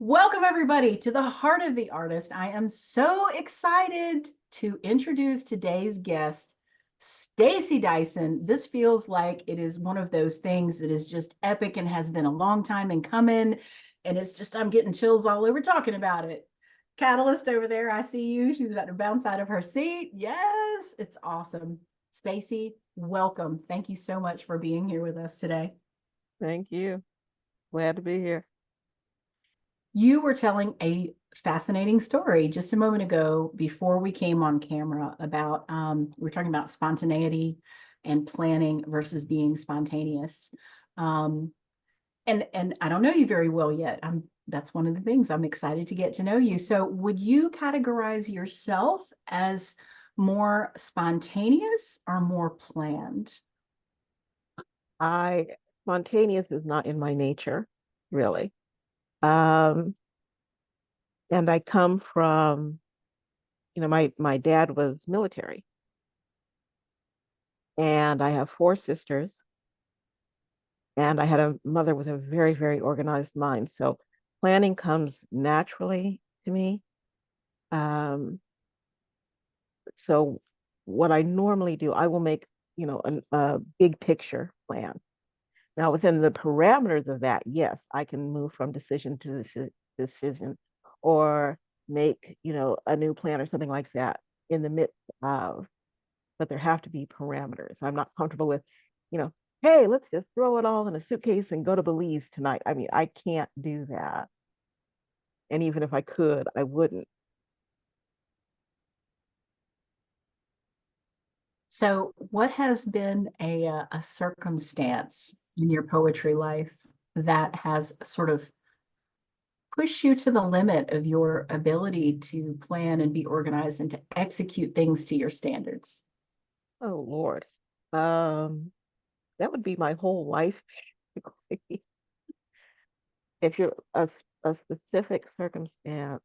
Welcome, everybody, to the Heart of the Artist. I am so excited to introduce today's guest, Stacy Dyson. This feels like it is one of those things that is just epic and has been a long time in coming. And it's just, I'm getting chills all over talking about it. Catalyst over there, I see you. She's about to bounce out of her seat. Yes, it's awesome. Stacy, welcome. Thank you so much for being here with us today. Thank you. Glad to be here. You were telling a fascinating story just a moment ago before we came on camera about we are talking about spontaneity and planning versus being spontaneous. Um, and I don't know you very well yet. That's one of the things I'm excited to get to know you. So would you categorize yourself as more spontaneous or more planned? I Spontaneous is not in my nature, really. Um, and I come from, my dad was military, and I have four sisters, and I had a mother with a very, very organized mind. So planning comes naturally to me. Um, so what I normally do, I will make, a big picture plan. Now, within the parameters of that, yes, I can move from decision to decision or make, a new plan or something like that in the midst of, but there have to be parameters. I'm not comfortable with, you know, hey, let's just throw it all in a suitcase and go to Belize tonight. I mean, I can't do that. And even if I could, I wouldn't. So, what has been a circumstance in your poetry life that has sort of pushed you to the limit of your ability to plan and be organized and to execute things to your standards? Oh, Lord. Um, that would be my whole life. If you're a specific circumstance,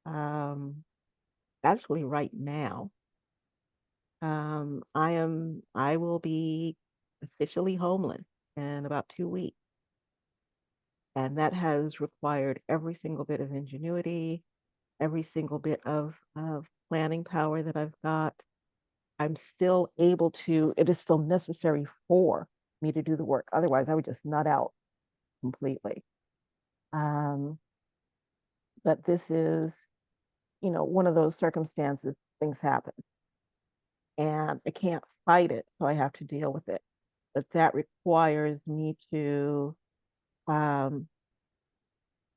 um, actually right now, I will be officially homeless in about 2 weeks. And that has required every single bit of ingenuity, every single bit of planning power that I've got. I'm still able to, it is still necessary for me to do the work. Otherwise, I would just nut out completely. Um, but this is, one of those circumstances, things happen and I can't fight it, so I have to deal with it. But that requires me to um,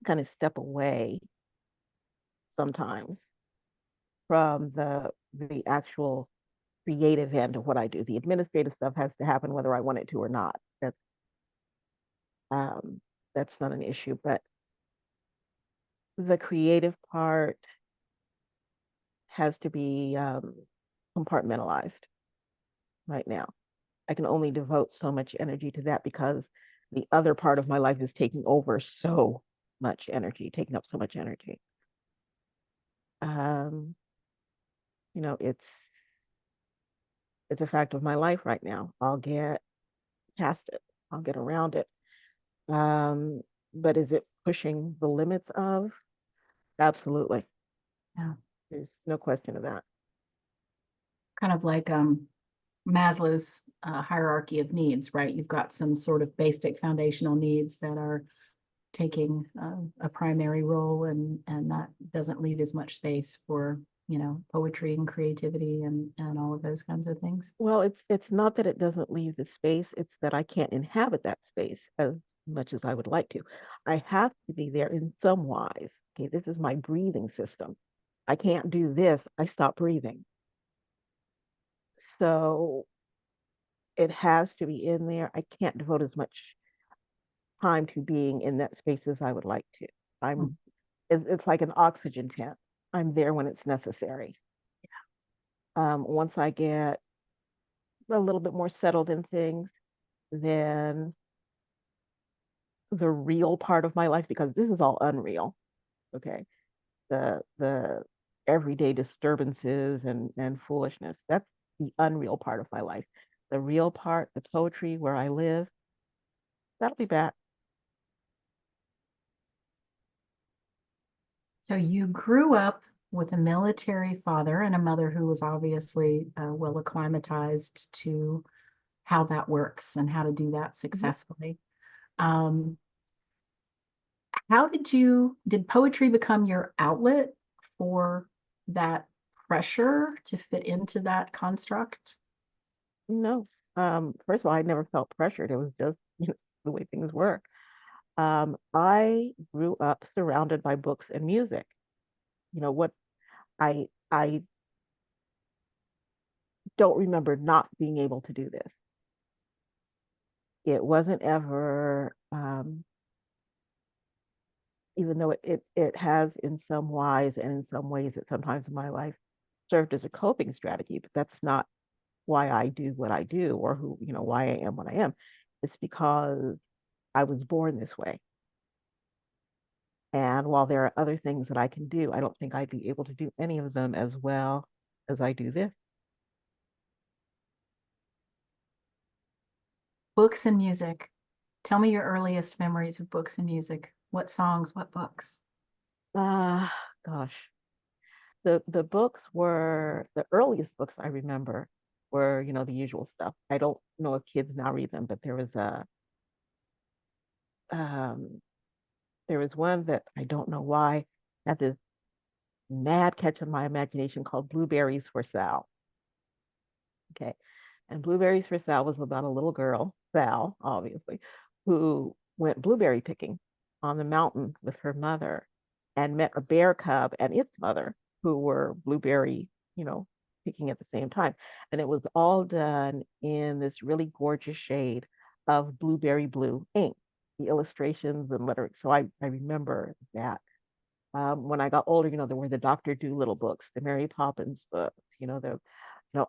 kind of step away sometimes from the actual creative end of what I do. The administrative stuff has to happen whether I want it to or not. Um, that's not an issue, but the creative part has to be compartmentalized right now. I can only devote so much energy to that because the other part of my life is taking over so much energy, taking up so much energy. Um, you know, it's it's a fact of my life right now. I'll get past it. I'll get around it. Um, but is it pushing the limits of? Absolutely. Yeah. There's no question of that. Kind of like Maslow's hierarchy of needs, right? You've got some sort of basic foundational needs that are taking a primary role, and that doesn't leave as much space for poetry and creativity and all of those kinds of things. Well, it's not that it doesn't leave the space, it's that I can't inhabit that space as much as I would like to. I have to be there in some wise. Okay, this is my breathing system. I can't do this, I stop breathing. So it has to be in there. I can't devote as much time to being in that space as I would like to. I'm Hmm. it's like an oxygen tent. I'm there when it's necessary. Once I get a little bit more settled in things, then the real part of my life, because this is all unreal, okay? The everyday disturbances and foolishness, that's the unreal part of my life. The real part, the poetry where I live, that'll be back. So you grew up with a military father and a mother who was obviously well acclimatized to how that works and how to do that Mhm. successfully. Um, how did poetry become your outlet for that pressure to fit into that construct? No. First of all, I never felt pressured. It was just, the way things were. I grew up surrounded by books and music. What I don't remember not being able to do this. It wasn't ever, even though it has in some wise and in some ways that sometimes in my life served as a coping strategy, but that's not why I do what I do or why I am what I am. It's because I was born this way. And while there are other things that I can do, I don't think I'd be able to do any of them as well as I do this. Books and music. Tell me your earliest memories of books and music. What songs, what books? Ah, gosh. The books were the earliest books I remember were, the usual stuff. I don't know if kids now read them, but um there was one that I don't know why had this mad catch on my imagination called Blueberries for Sal. Okay. And Blueberries for Sal was about a little girl, Sal, obviously, who went blueberry picking on the mountain with her mother and met a bear cub and its mother, who were blueberry, you know, picking at the same time. And it was all done in this really gorgeous shade of blueberry blue ink, the illustrations and lettering. So I remember that. When I got older, there were the Dr. Dolittle books, the Mary Poppins books,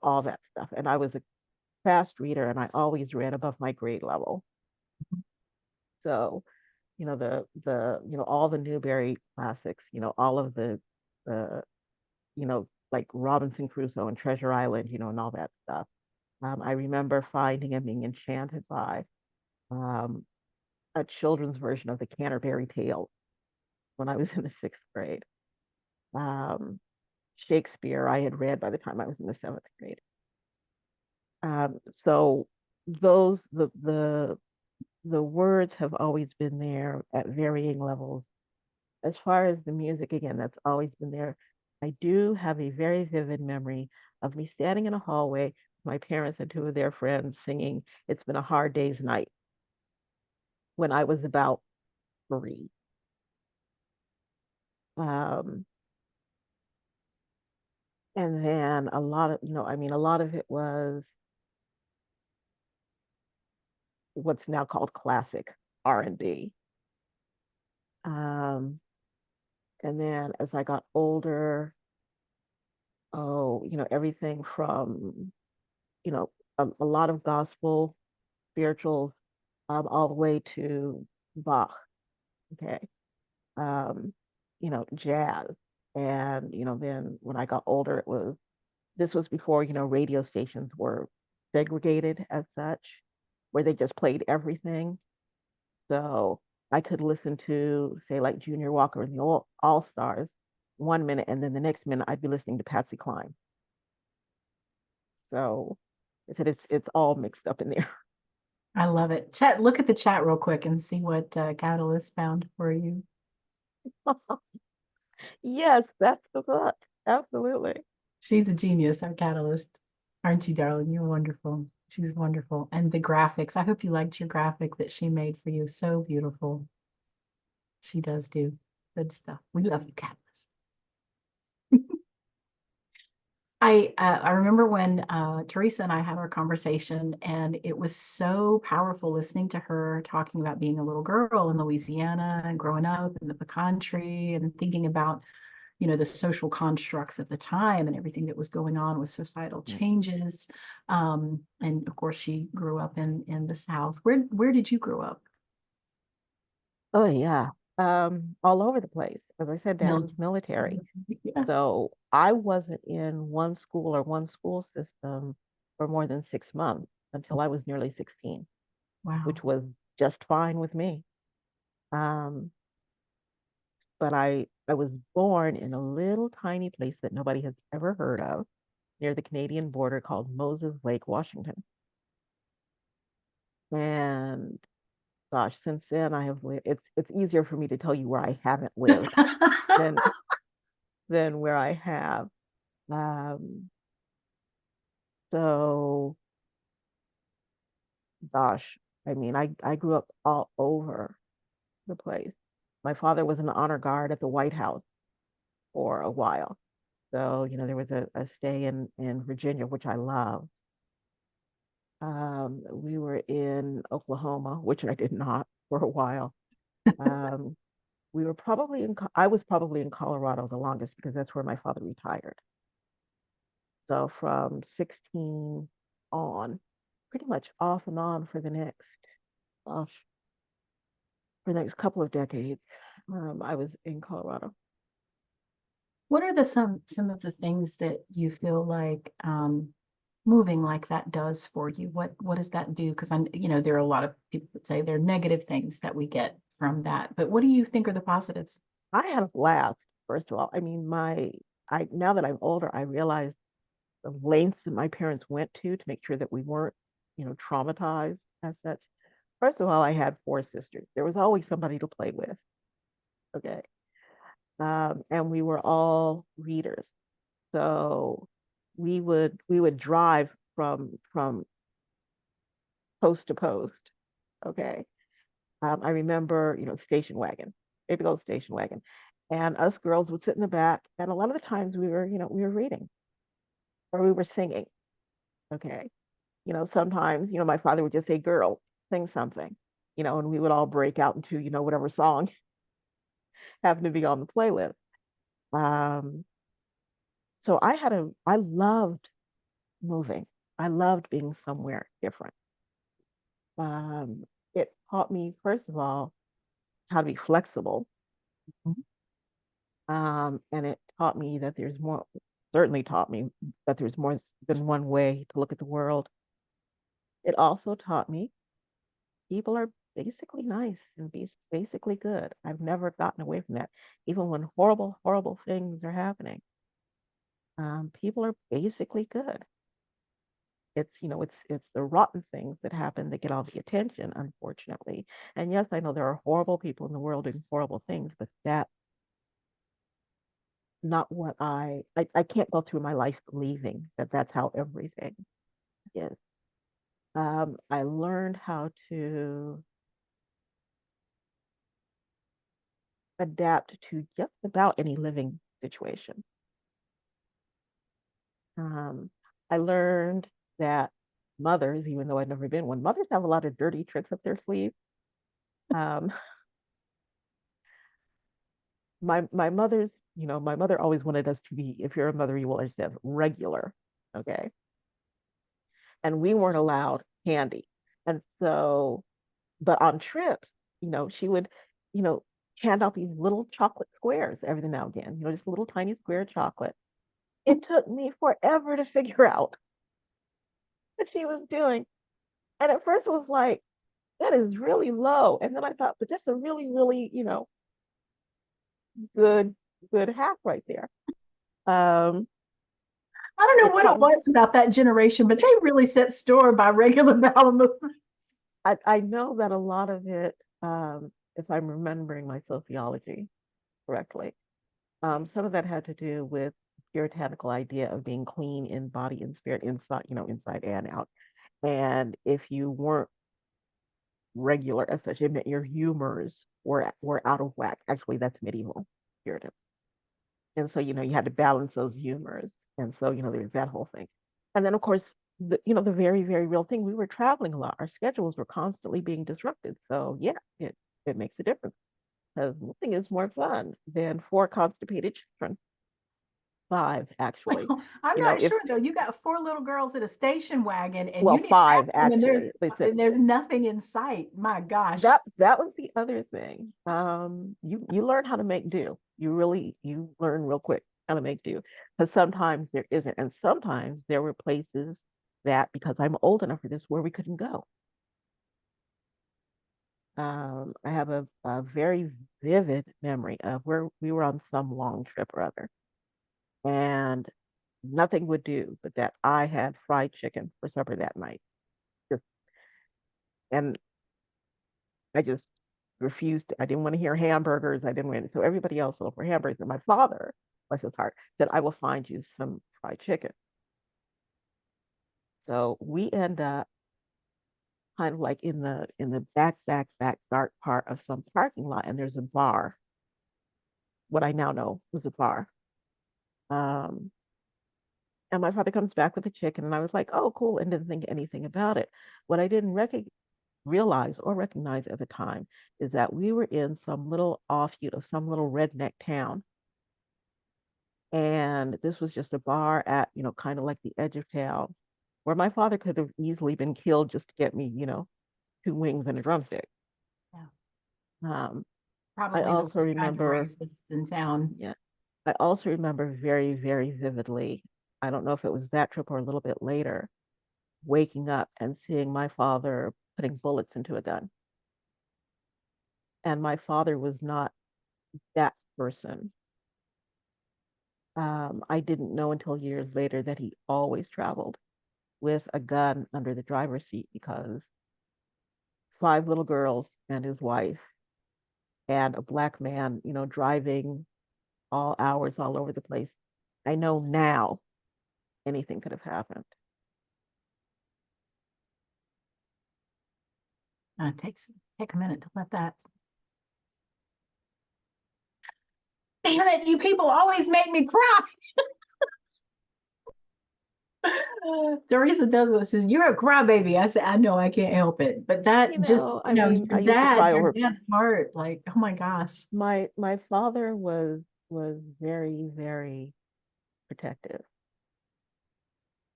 all that stuff. And I was a fast reader and I always read above my grade level. So, all the Newbery classics, all of the, like Robinson Crusoe and Treasure Island, and all that stuff. I remember finding and being enchanted by um, a children's version of the Canterbury Tales when I was in the sixth grade. Um, Shakespeare I had read by the time I was in the seventh grade. So those the words have always been there at varying levels. As far as the music, again, that's always been there. I do have a very vivid memory of me standing in a hallway with my parents and two of their friends singing "It's Been a Hard Day's Night" when I was about 3. Um, and then a lot of, a lot of it was what's now called classic R&B. Um, and then as I got older, oh, everything from, you know, a lot of gospel, spirituals, all the way to Bach, okay, jazz. And, then when I got older, this was before, radio stations were segregated as such, where they just played everything. So I could listen to, say, like Junior Walker and the All Stars 1 minute, and then the next minute I'd be listening to Patsy Cline. So I said it's all mixed up in there. I love it. Chat, look at the chat real quick and see what Catalyst found for you. Yes, that's the book. Absolutely. She's a genius, our Catalyst. Aren't you, darling? You're wonderful. She's wonderful. And the graphics. I hope you liked your graphic that she made for you. So beautiful. She does do good stuff. We love you, Catalyst. I remember when Teresa and I had our conversation, and it was so powerful listening to her talking about being a little girl in Louisiana and growing up in the pecan tree and thinking about, the social constructs of the time and everything that was going on with societal Mm. changes. And of course, she grew up in the South. Where did you grow up? Oh yeah. All over the place. As I said, Dad was Military. military. Yeah. So I wasn't in one school or one school system for more than 6 months until I was nearly 16, Wow. which was just fine with me. Um, but I was born in a little tiny place that nobody has ever heard of near the Canadian border called Moses Lake, Washington. And gosh, since then I have lived. It's easier for me to tell you where I haven't lived than than where I have. Um, so gosh, I mean, I grew up all over the place. My father was an honor guard at the White House for a while. So, there was a stay in Virginia, which I love. We were in Oklahoma, which I did not for a while. Um, I was probably in Colorado the longest because that's where my father retired. So from 16 on, pretty much off and on for gosh, the next couple of decades, I was in Colorado. What are the some of the things that you feel like moving like that does for you? What does that do? Because there are a lot of people that say there are negative things that we get from that, but what do you think are the positives? I had a blast, first of all. I mean, I now that I'm older, I realize the lengths that my parents went to make sure that we weren't, traumatized as such. First of all, I had four sisters. There was always somebody to play with. Okay. And we were all readers. So we would drive from post to post. Okay. I remember, station wagon, maybe old station wagon. And us girls would sit in the back, and a lot of the times we were reading or we were singing. Okay. Sometimes, my father would just say, girl, sing something, and we would all break out into, whatever song happened to be on the playlist. Um, so I loved moving. I loved being somewhere different. It taught me, first of all, how to be flexible. And it taught me that certainly taught me that there's more than one way to look at the world. It also taught me people are basically nice and basically good. I've never gotten away from that. Even when horrible, horrible things are happening, people are basically good. It's the rotten things that happen that get all the attention, unfortunately. And yes, I know there are horrible people in the world doing horrible things, but that's not what I can't go through my life believing that that's how everything is. I learned how to adapt to just about any living situation. Um, I learned that mothers, even though I've never been one, mothers have a lot of dirty tricks up their sleeve. Um, my mother always wanted us to be, if you're a mother, you will understand, regular. Okay. And we weren't allowed candy. And so, but on trips, she would, you know, hand out these little chocolate squares every now and again, just a little tiny square of chocolate. It took me forever to figure out what she was doing. And at first it was like, that is really low. And then I thought, but that's a really, really, good, good hack right there. Um, I don't know it what taught it me, was about that generation, but they really set store by regular bowel movements. I know that a lot of it, if I'm remembering my sociology correctly, some of that had to do with puritanical idea of being clean in body and spirit, inside, inside and out. And if you weren't regular as such, it meant your humors were out of whack. Actually, that's medieval Puritan. And so, you had to balance those humors. And so, there's that whole thing. And then, of course, the very, very real thing, we were traveling a lot. Our schedules were constantly being disrupted. So, yeah, it makes a difference because nothing is more fun than four constipated children. Five, actually. Well, I'm You know, not if sure though. You got four little girls in a station wagon and you Well, need a five bathroom actually. Listen, and there's nothing in sight. My gosh. that was the other thing. You learn how to make do. You learn real quick how to make do because sometimes there isn't, and sometimes there were places that because I'm old enough for this where we couldn't go. I have a very vivid memory of where we were on some long trip or other, and nothing would do but that I had fried chicken for supper that night. Just, and I just refused. I didn't want to hear hamburgers. I didn't want so everybody else looked for hamburgers. And my father, bless his heart, said, I will find you some fried chicken. So we end up kind of like in the back dark part of some parking lot, and there's a bar. What I now know was a bar. Um, and my father comes back with the chicken, and I was like, "Oh, cool," and didn't think anything about it. What I didn't realize or recognize at the time is that we were in some little offshoot of some little redneck town, and this was just a bar at kind of like the edge of town, where my father could have easily been killed just to get me two wings and a drumstick. Yeah. Um, I Probably the also worst kind of remember, racists in town. yeah, I also remember very, very vividly. I don't know if it was that trip or a little bit later, waking up and seeing my father putting bullets into a gun. And my father was not that person. I didn't know until years later that he always traveled with a gun under the driver's seat because five little girls and his wife and a black man, driving all hours all over the place. I know now anything could have happened. Take a minute to let that. Damn it, you people always make me cry. Teresa does this. Says, "You're a crybaby." I said, "I know, I can't help it." But that just, I mean, I used to cry your over dad's heart, like, oh my gosh. my father was very, very protective.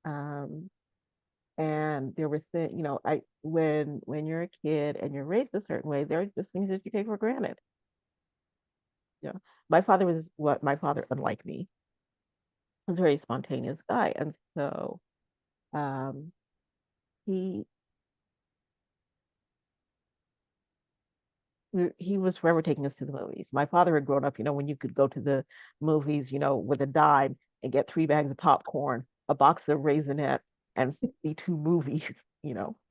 Um, and there were things, I when you're a kid and you're raised a certain way, there are just things that you take for granted. My father my father, unlike me, was a very spontaneous guy, and so um, he he was forever taking us to the movies. My father had grown up, when you could go to the movies, with a dime and get three bags of popcorn, a box of Raisinette, and see two movies,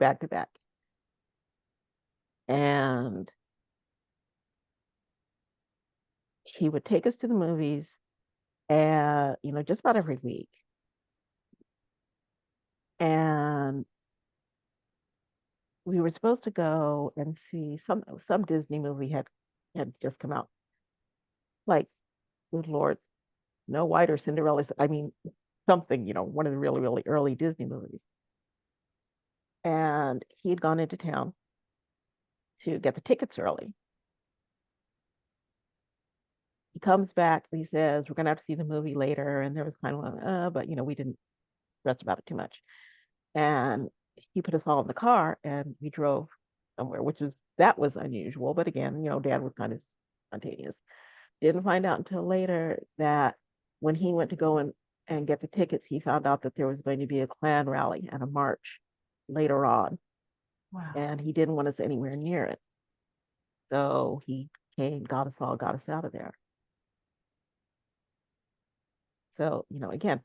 back to back. And he would take us to the movies, and just about every week. And we were supposed to go and see some Disney movie had just come out. Like, good Lord, Snow White or Cinderella. I mean, something, one of the really, really early Disney movies. And he had gone into town to get the tickets early. He comes back and he says, "We're gonna have to see the movie later." And there was kind of like, but we didn't stress about it too much. And he put us all in the car and we drove somewhere, that was unusual. But again, Dad was kind of spontaneous. Didn't find out until later that when he went to go and get the tickets, he found out that there was going to be a Klan rally and a march later on, Wow. and he didn't want us anywhere near it. So he came, got us out of there. So, again,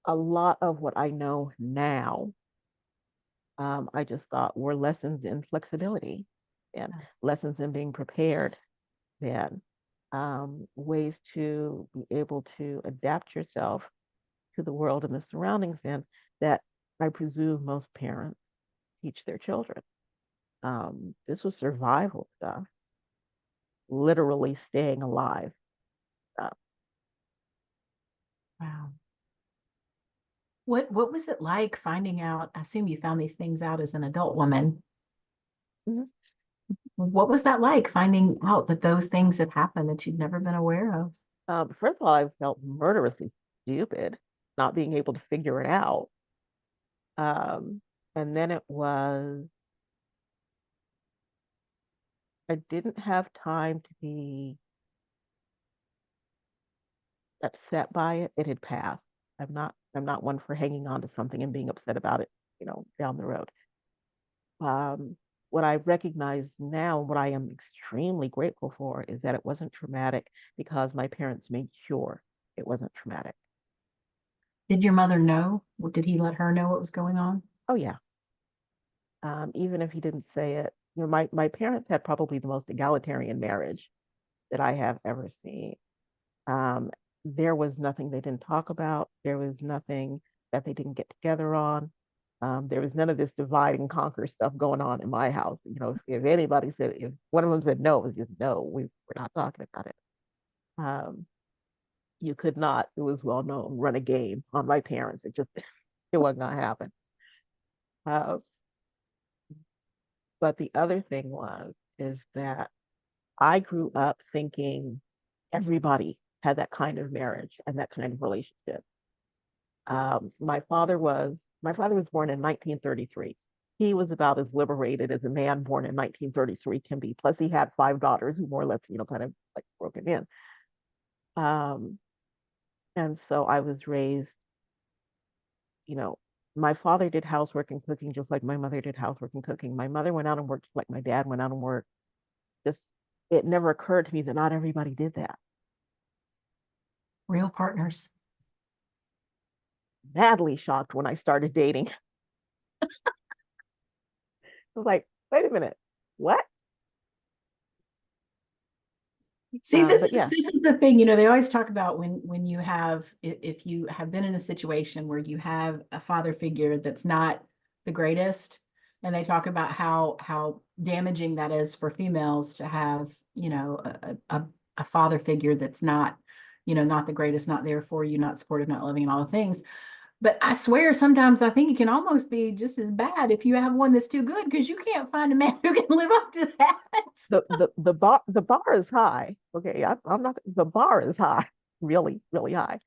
a lot of what I know now, I just thought were lessons in flexibility and Yeah. lessons in being prepared then, ways to be able to adapt yourself to the world and the surroundings then that I presume most parents teach their children. This was survival stuff, literally staying alive stuff. Wow. What was it like finding out? I assume you found these things out as an adult woman. Mhm. What was that like finding out that those things had happened that you'd never been aware of? First of all, I felt murderously stupid not being able to figure it out. Um, and then I didn't have time to be upset by it. It had passed. I'm not one for hanging on to something and being upset about it, down the road. Um, what I recognize now, what I am extremely grateful for, is that it wasn't traumatic because my parents made sure it wasn't traumatic. Did your mother know? Did he let her know what was going on? Oh yeah, even if he didn't say it, my parents had probably the most egalitarian marriage that I have ever seen. Um, there was nothing they didn't talk about. There was nothing that they didn't get together on. There was none of this divide and conquer stuff going on in my house. If anybody said, if one of them said no, it was just no. We're not talking about it. Um, you could not. It was well known. Run a game on my parents. It wasn't gonna happen. Uh, but the other thing is that I grew up thinking everybody had that kind of marriage and that kind of relationship. My father was born in 1933. He was about as liberated as a man born in 1933 can be. Plus, he had five daughters who more or less, kind of like broke him in. Um, and so I was raised, you know, my father did housework and cooking just like my mother did housework and cooking. My mother went out and worked just like my dad went out and worked. Just it never occurred to me that not everybody did that. Real partners. Madly shocked when I started dating. I was like, wait a minute, what? See, But yeah, this is the thing, they always talk about when you have if you have been in a situation where you have a father figure that's not the greatest, and they talk about how damaging that is for females to have, a father figure that's not, not the greatest, not there for you, not supportive, not loving, and all the things. But I swear, sometimes I think it can almost be just as bad if you have one that's too good because you can't find a man who can live up to that. the bar is high. Okay, I'm not. The bar is high, really, really high.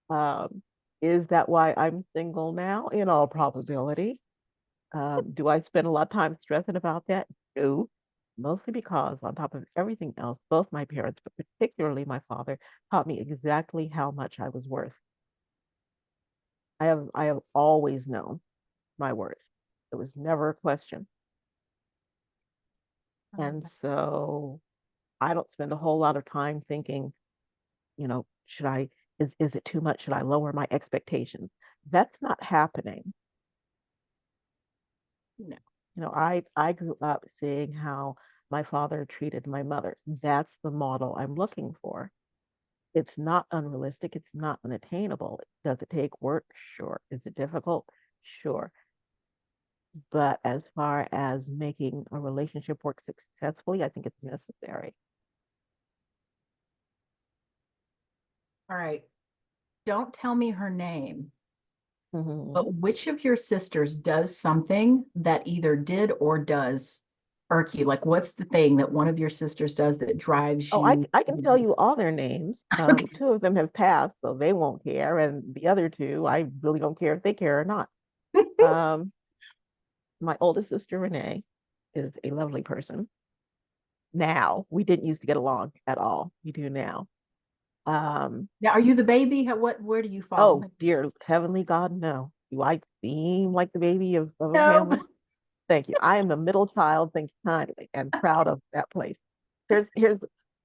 Um, is that why I'm single now? In all probability. Do I spend a lot of time stressing about that? No, mostly because on top of everything else, both my parents, but particularly my father, taught me exactly how much I was worth. I have always known my worth. It was never a question. And so I don't spend a whole lot of time thinking, should I, is it too much? Should I lower my expectations? That's not happening. No. I grew up seeing how my father treated my mother. That's the model I'm looking for. It's not unrealistic. It's not unattainable. Does it take work? Sure. Is it difficult? Sure. But as far as making a relationship work successfully, I think it's necessary. All right. Don't tell me her name, Hmm. but which of your sisters does something that either did or does irk you? Like, what's the thing that one of your sisters does that drives Oh, I, you? I can tell you all their names. Okay. Two of them have passed, so they won't care. And the other two, I really don't care if they care or not. Um, my oldest sister, Renee, is a lovely person. Now, we didn't used to get along at all. We do now. Um, Now, are you the baby? Where do you fall? oh, dear heavenly God, no. Do I seem like the baby of a No. family? Thank you. I am the middle child, thank you kindly, and proud of that place. Here's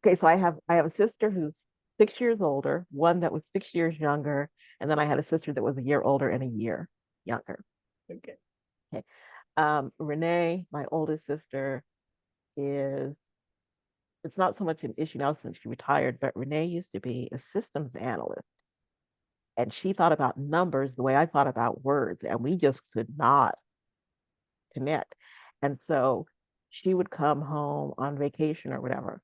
okay, so I have a sister who's 6 years older, one that was 6 years younger, and then I had a sister that was a year older and a year younger. Okay. Okay. Renee, my oldest sister, is it's not so much an issue now since she retired, but Renee used to be a systems analyst and she thought about numbers the way I thought about words, and we just could not connect. And so she would come home on vacation or whatever,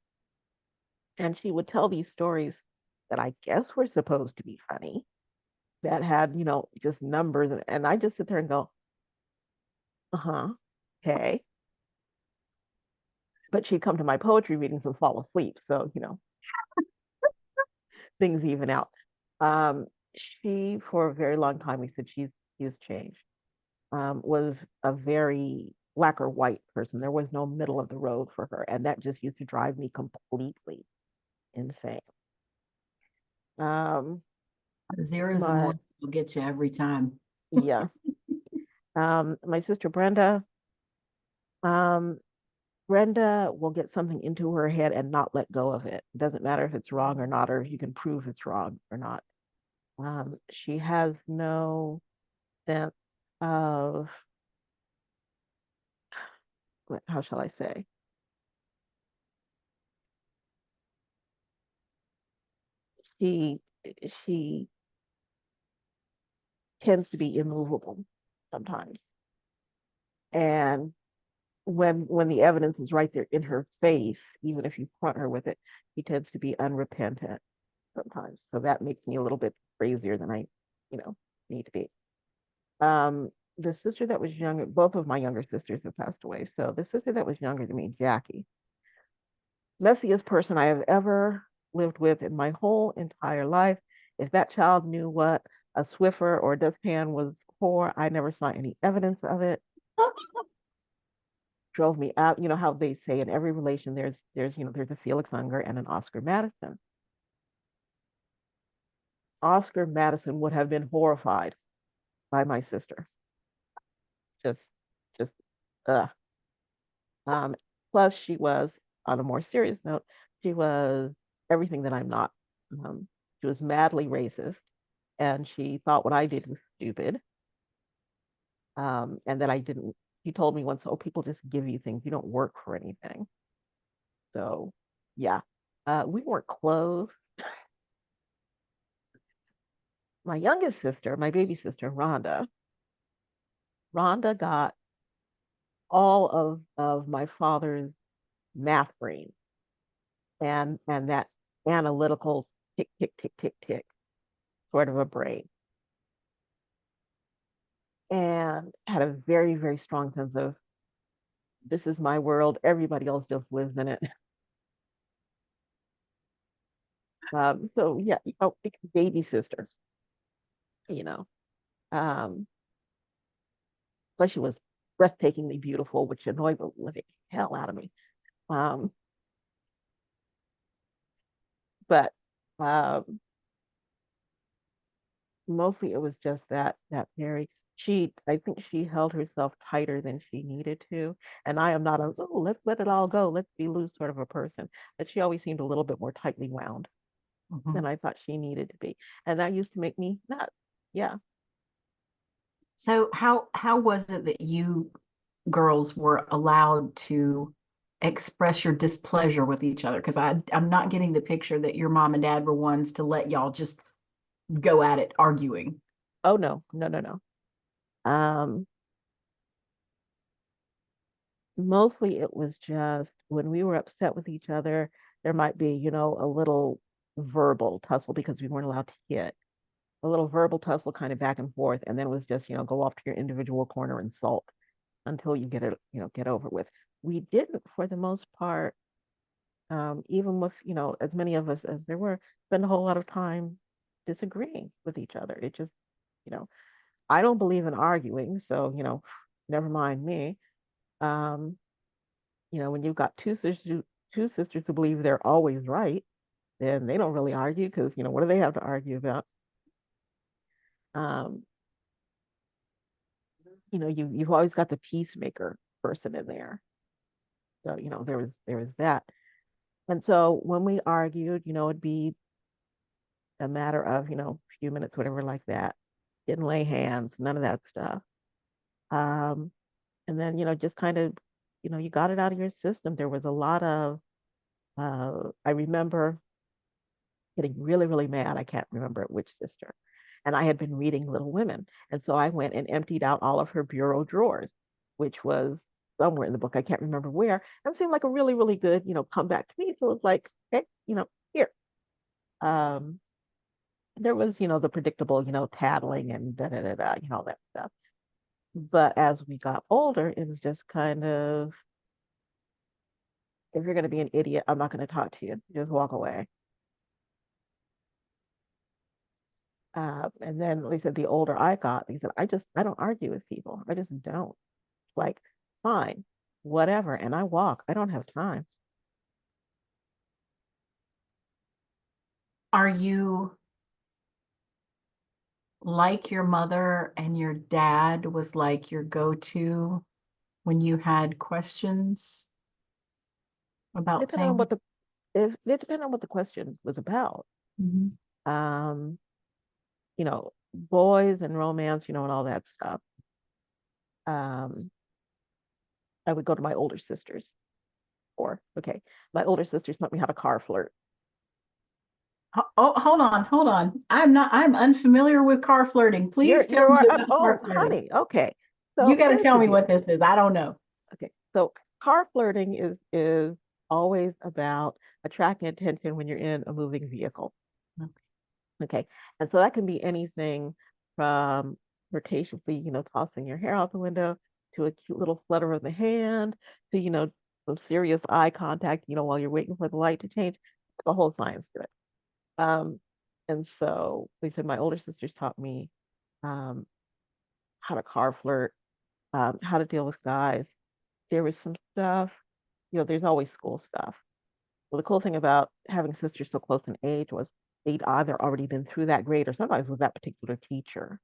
and she would tell these stories that I guess were supposed to be funny that had, just numbers. And I just sit there and go, uh huh, okay. But she'd come to my poetry readings and fall asleep. So, things even out. Um, she, for a very long time, we said she's changed. Was a very black or white person. There was no middle of the road for her, and that just used to drive me completely insane. Um, Zeros and my ones will get you every time. Yeah, my sister Brenda. Um, Brenda will get something into her head and not let go of it. It doesn't matter if it's wrong or not, or if you can prove it's wrong or not. She has no sense of, how shall I say? She she tends to be immovable sometimes. And when the evidence is right there in her face, even if you front her with it, she tends to be unrepentant sometimes. So that makes me a little bit crazier than I, you know, need to be. The sister that was younger, both of my younger sisters have passed away. So the sister that was younger than me, Jackie, messiest person I have ever lived with in my whole entire life. If that child knew what a Swiffer or a dustpan was for, I never saw any evidence of it. Drove me out. You know how they say in every relation there's a Felix Unger and an Oscar Madison. Oscar Madison would have been horrified by my sister. Just just uh um plus she was, on a more serious note, she was everything that I'm not. Um, she was madly racist and she thought what I did was stupid. And that I didn't. He told me once, "Oh, people just give you things. You don't work for anything." So, yeah, we weren't close. My youngest sister, my baby sister, Rhonda got all of my father's math brain and that analytical tick tick tick tick tick sort of a brain, and had a very very strong sense of this is my world. Everybody else just lives in it. So yeah, oh, baby sister, you know. Um, but she was breathtakingly beautiful, which annoyed the living hell out of me. Um, but um, mostly it was just that Mary. I think she held herself tighter than she needed to. And I am not a, oh, let's let it all go, let's be loose sort of a person. But she always seemed a little bit more tightly wound Mhm. than I thought she needed to be. And that used to make me nuts. Yeah. So how was it that you girls were allowed to express your displeasure with each other? Because I'm not getting the picture that your mom and dad were ones to let y'all just go at it arguing. Oh no, no, no, no. Um, Mostly it was just when we were upset with each other, there might be, a little verbal tussle because we weren't allowed to hit. A little verbal tussle kind of back and forth, and then it was just, go off to your individual corner and sulk until you get it, get over with. We didn't, for the most part, even with, as many of us as there were, spend a whole lot of time disagreeing with each other. It just, you know, I don't believe in arguing, so, never mind me. Um, when you've got two sisters who believe they're always right, then they don't really argue because, what do they have to argue about? Um, you've always got the peacemaker person in there. So, there was that. And so when we argued, it'd be a matter of, a few minutes, whatever like that. Didn't lay hands, none of that stuff. Um, and then, just kind of, you got it out of your system. There was a lot of, I remember getting really, really mad. I can't remember which sister. And I had been reading Little Women. And so I went and emptied out all of her bureau drawers, which was somewhere in the book. I can't remember where. And it seemed like a really, really good, comeback to me. So it was like, hey, here. Um, there was, the predictable, tattling and da da da da, all that stuff. But as we got older, it was just kind of, if you're going to be an idiot, I'm not going to talk to you. Just walk away. And then, like I said, the older I got, like I said, I don't argue with people. I just don't. Like, fine, whatever. And I walk. I don't have time. Are you like your mother and your dad was like your go-to? when you had questions about Depending on things? what the if it depended on what the question was about. Mhm. Um, boys and romance, and all that stuff. Um, I would go to my older sisters, or okay, my older sisters taught me how to car flirt. Oh, hold on, hold on. I'm unfamiliar with car flirting. Please tell me about Oh, car flirting. honey, okay. You So got to here's tell the me what deal. this is. I don't know. Okay, so car flirting is always about attracting attention when you're in a moving vehicle. Okay. And so that can be anything from flirtatiously, tossing your hair out the window to a cute little flutter of the hand to, some serious eye contact, while you're waiting for the light to change. The whole science to it. Um, and so they said my older sisters taught me um, how to car flirt, how to deal with guys. There was some stuff, there's always school stuff. Well, the cool thing about having sisters so close in age was they'd either already been through that grade or sometimes with that particular teacher.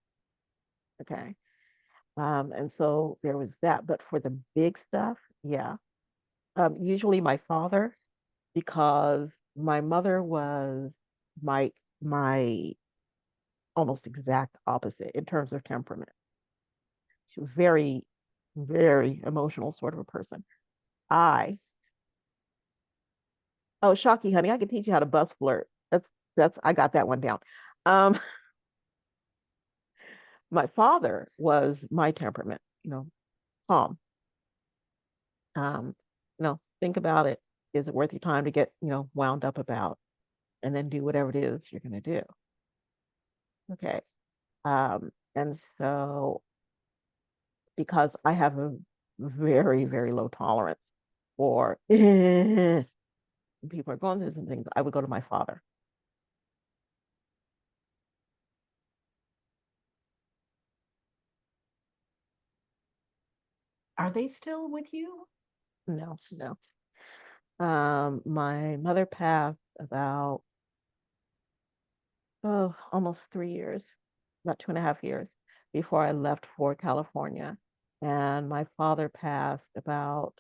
Okay. And so there was that. But for the big stuff, yeah. Usually my father, because my mother was my my almost exact opposite in terms of temperament. She was very, very emotional sort of a person. I, oh, Shocky, honey, I can teach you how to bus flirt. That's I got that one down. Um, my father was my temperament, calm. Think about it. Is it worth your time to get, wound up about and then do whatever it is you're going to do? Okay. And so because I have a very, very low tolerance for when people are going through some things, I would go to my father. Are they still with you? No, no. My mother passed about almost 3 years, about 2.5 years before I left for California. And my father passed about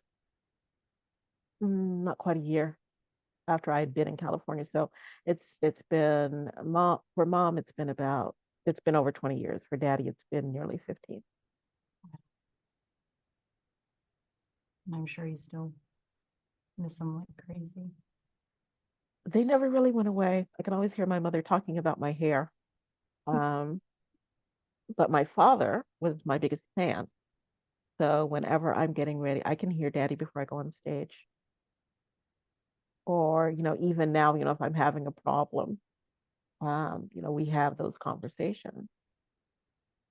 not quite a year after I had been in California. So it's been mom for mom, it's been over 20 years. For daddy, it's been nearly 15. I'm sure you still miss them like crazy. They never really went away. I can always hear my mother talking about my hair. Um, but my father was my biggest fan. So whenever I'm getting ready, I can hear daddy before I go on stage. Or, even now, if I'm having a problem, we have those conversations.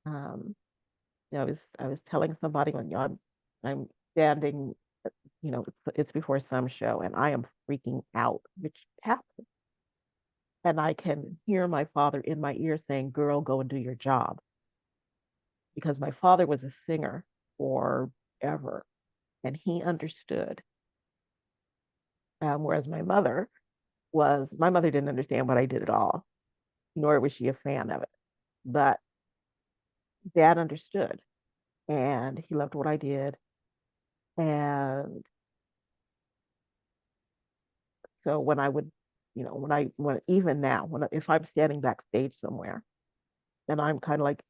Um, I was telling somebody when I'm standing, it's before some show and I am freaking out, which happens. And I can hear my father in my ear saying, "Girl, go and do your job." Because my father was a singer forever and he understood. Whereas my mother didn't understand what I did at all, nor was she a fan of it. But dad understood and he loved what I did. And so when I would, when even now, if I'm standing backstage somewhere and I'm kind of like,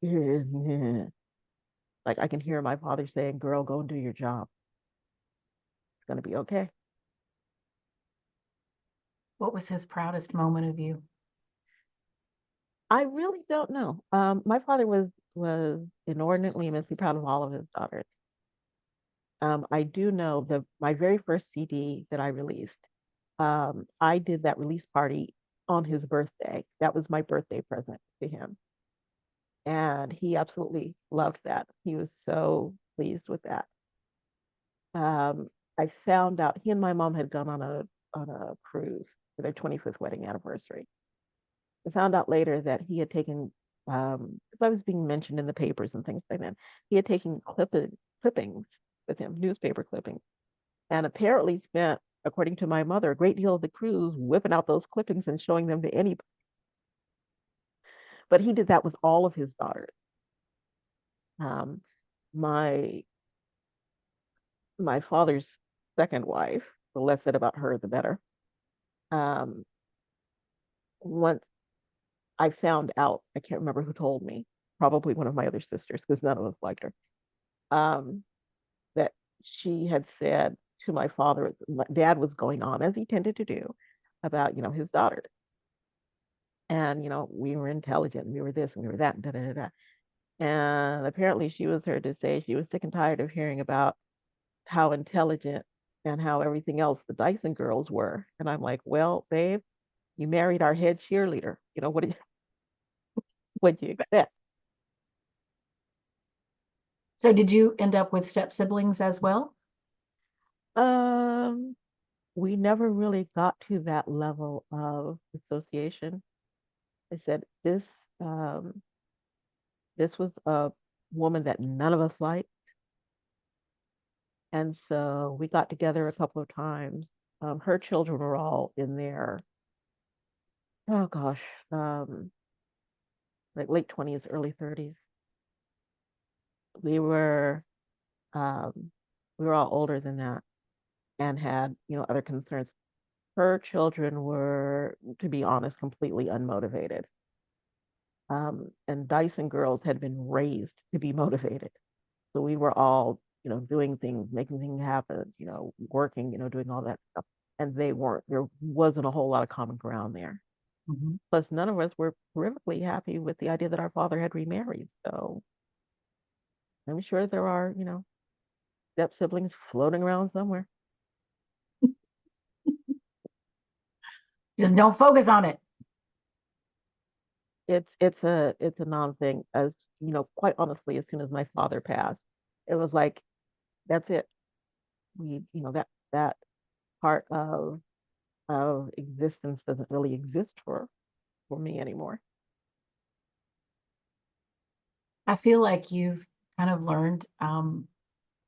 like I can hear my father saying, "Girl, go and do your job. It's going to be okay." What was his proudest moment of you? I really don't know. My father was inordinately immensely proud of all of his daughters. I do know my very first CD that I released. I did that release party on his birthday. That was my birthday present to him, and he absolutely loved that. He was so pleased with that. I found out he and my mom had gone on a cruise for their 25th wedding anniversary. I found out later that he had taken, because I was being mentioned in the papers and things like that, he had taken clippings with him, newspaper clippings, and apparently spent, according to my mother, a great deal of the cruise whipping out those clippings and showing them to anybody. But he did that with all of his daughters. Um, my my father's second wife, the less said about her, the better. Um, Once I found out, I can't remember who told me, probably one of my other sisters, because none of us liked her, um, that she had said to my father, my dad was going on, as he tended to do, about, his daughter. And, we were intelligent, and we were this, and we were that, and da da da da. And apparently she was heard to say she was sick and tired of hearing about how intelligent and how everything else the Dyson girls were. And I'm like, well, babe, you married our head cheerleader. What do you expect? So did you end up with step siblings as well? Um, we never really got to that level of association. I said um, this was a woman that none of us liked, and so we got together a couple of times. Her children were all in their, oh gosh, um, like late 20s, early 30s. We were um, we were all older than that and had, other concerns. Her children were, to be honest, completely unmotivated. And Dyson girls had been raised to be motivated. So we were all, doing things, making things happen, working, doing all that stuff. And they weren't, there wasn't a whole lot of common ground there. Mhm. Plus, none of us were terrifically happy with the idea that our father had remarried. So I'm sure there are, step siblings floating around somewhere. Just don't focus on it. It's a non thing. As quite honestly, as soon as my father passed, it was like that's it. We, that part of existence doesn't really exist for me anymore. I feel like you've kind of learned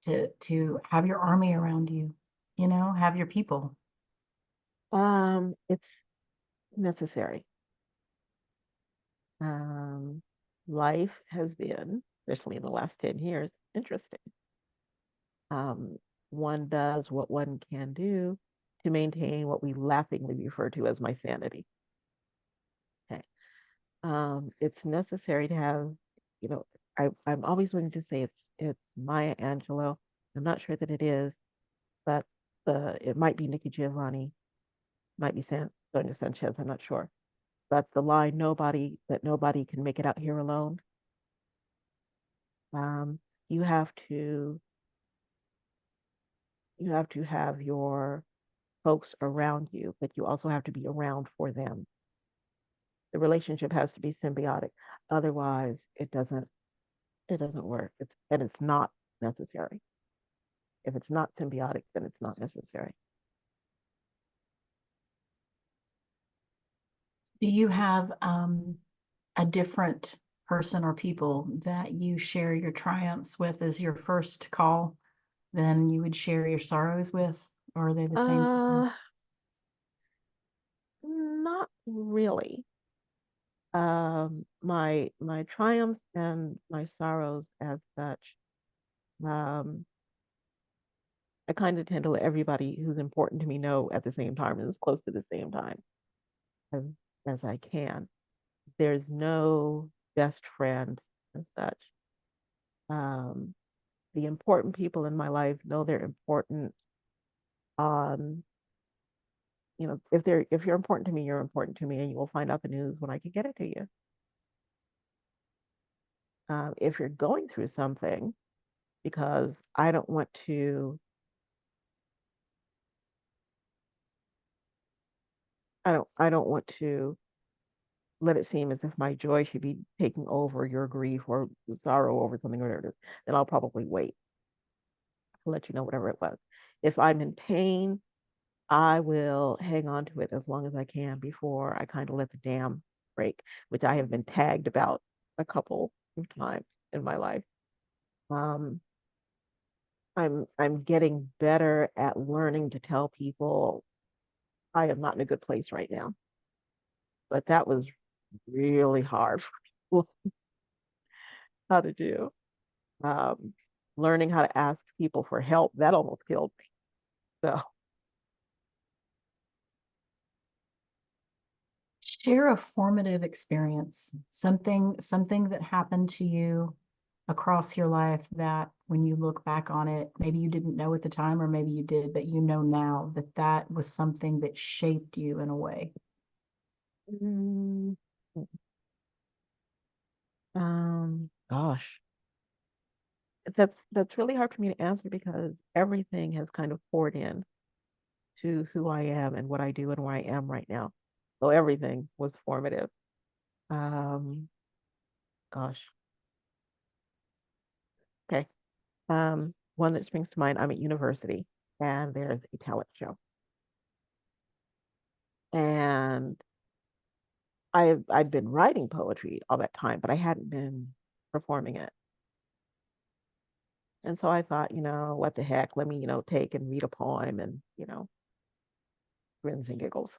to have your army around you, have your people. It's necessary. Um, Life has been, especially in the last 10 years, interesting. Um, one does what one can do to maintain what we laughingly refer to as my sanity. Okay. It's necessary to have, you know, I'm always going to say it's Maya Angelou. I'm not sure that it is, but it might be Nikki Giovanni, might be Sonia Sanchez. I'm not sure. But the line nobody can make it out here alone. Um, you have to you have to have your folks around you, but you also have to be around for them. The relationship has to be symbiotic. Otherwise, it doesn't work. It's not necessary. If it's not symbiotic, then it's not necessary. Do you have a different person or people that you share your triumphs with as your first call than you would share your sorrows with? Or are they the same? Uh, Not really. My triumphs and my sorrows as such. Um, I kind of tend to let everybody who's important to me know at the same time and as close to the same time as as I can. There's no best friend as such. Um, the important people in my life know they're important on, if you're important to me, you're important to me, and you will find out the news when I can get it to you. If you're going through something, because I don't want to let it seem as if my joy should be taking over your grief or sorrow over something or whatever it is, then I'll probably wait to let you know whatever it was. If I'm in pain, I will hang on to it as long as I can before I kind of let the dam break, which I have been tagged about a couple of times in my life. Um, I'm getting better at learning to tell people I am not in a good place right now. But that was really hard for people how to do. Um, learning how to ask people for help, that almost killed me. So, Share a formative experience, something that happened to you across your life that when you look back on it, maybe you didn't know at the time, or maybe you did, but you know now that that was something that shaped you in a way. mm, gosh, that's really hard for me to answer because everything has kind of poured in to who I am and what I do and where I am right now. So everything was formative. Um, gosh, okay. One that springs to mind, I'm at university and there's a talent show. And I'd been writing poetry all that time, but I hadn't been performing it. And so I thought, what the heck, let me, take and read a poem and, grins and giggles.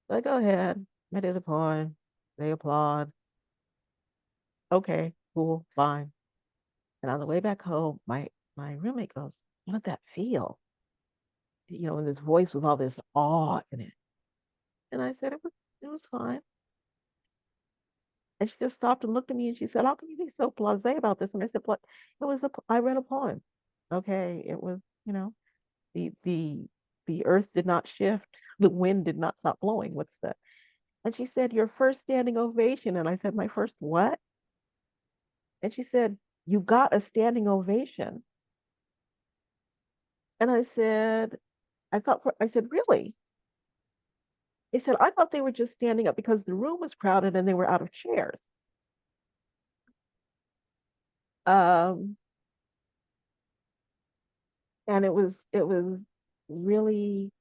So I go ahead, I did a poem, they applaud. Okay, cool, fine. And on the way back home, my roommate goes, "How did that feel?" And this voice with all this awe in it. And I said, it was fine. And she just stopped and looked at me and she said, "How can you be so blasé about this?" And I said, "What? I read a poem. Okay, it was, the the the earth did not shift, the wind did not stop blowing. What's the?" And she said, "Your first standing ovation." And I said, "My first what?" And she said, "You got a standing ovation." And I said, "Really?" They said, "I thought they were just standing up because the room was crowded and they were out of chairs." Um, and it was really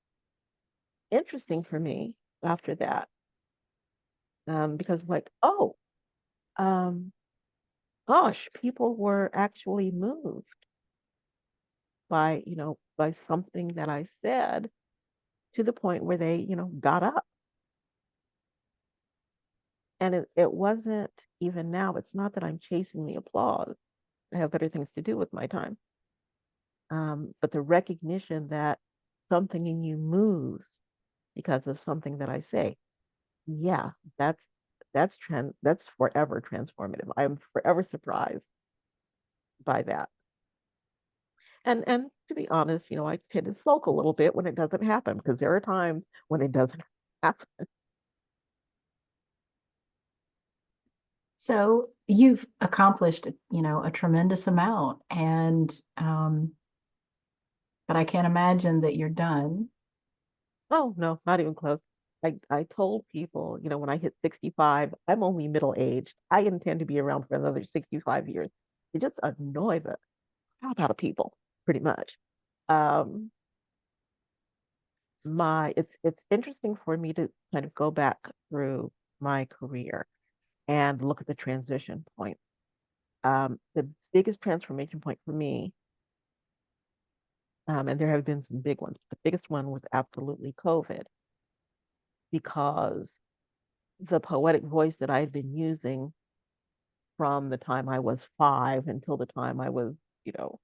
interesting for me after that, because like, oh, um, gosh, people were actually moved by something that I said to the point where they, got up. And it wasn't even now, it's not that I'm chasing the applause. I have better things to do with my time. But the recognition that something in you moves because of something that I say, yeah, that's forever transformative. I'm forever surprised by that. And to be honest, I tend to sulk a little bit when it doesn't happen because there are times when it doesn't happen. So you've accomplished, a tremendous amount, and but I can't imagine that you're done. Oh no, not even close. I told people, when I hit 65, I'm only middle aged. I intend to be around for another 65 years. It just annoy the crap out of people, pretty much. Um, it's interesting for me to kind of go back through my career and look at the transition point. The biggest transformation point for me, and there have been some big ones. The biggest one was absolutely COVID because the poetic voice that I had been using from the time I was 5 until the time I was, you know,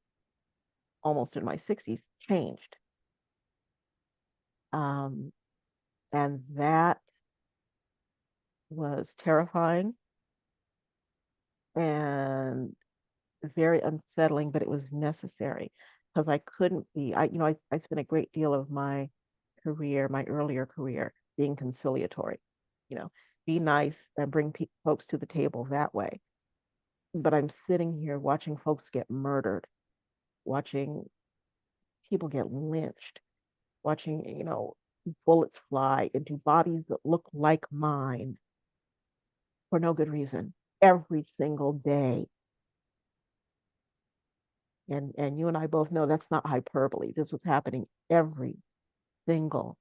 almost in my 60s changed. Um, and that was terrifying and very unsettling, but it was necessary because I couldn't be, I spent a great deal of my career, my earlier career, being conciliatory, you know, be nice and bring folks to the table that way. But I'm sitting here watching folks get murdered, watching people get lynched, watching, bullets fly into bodies that look like mine for no good reason every single day. And you and I both know that's not hyperbole. This was happening every single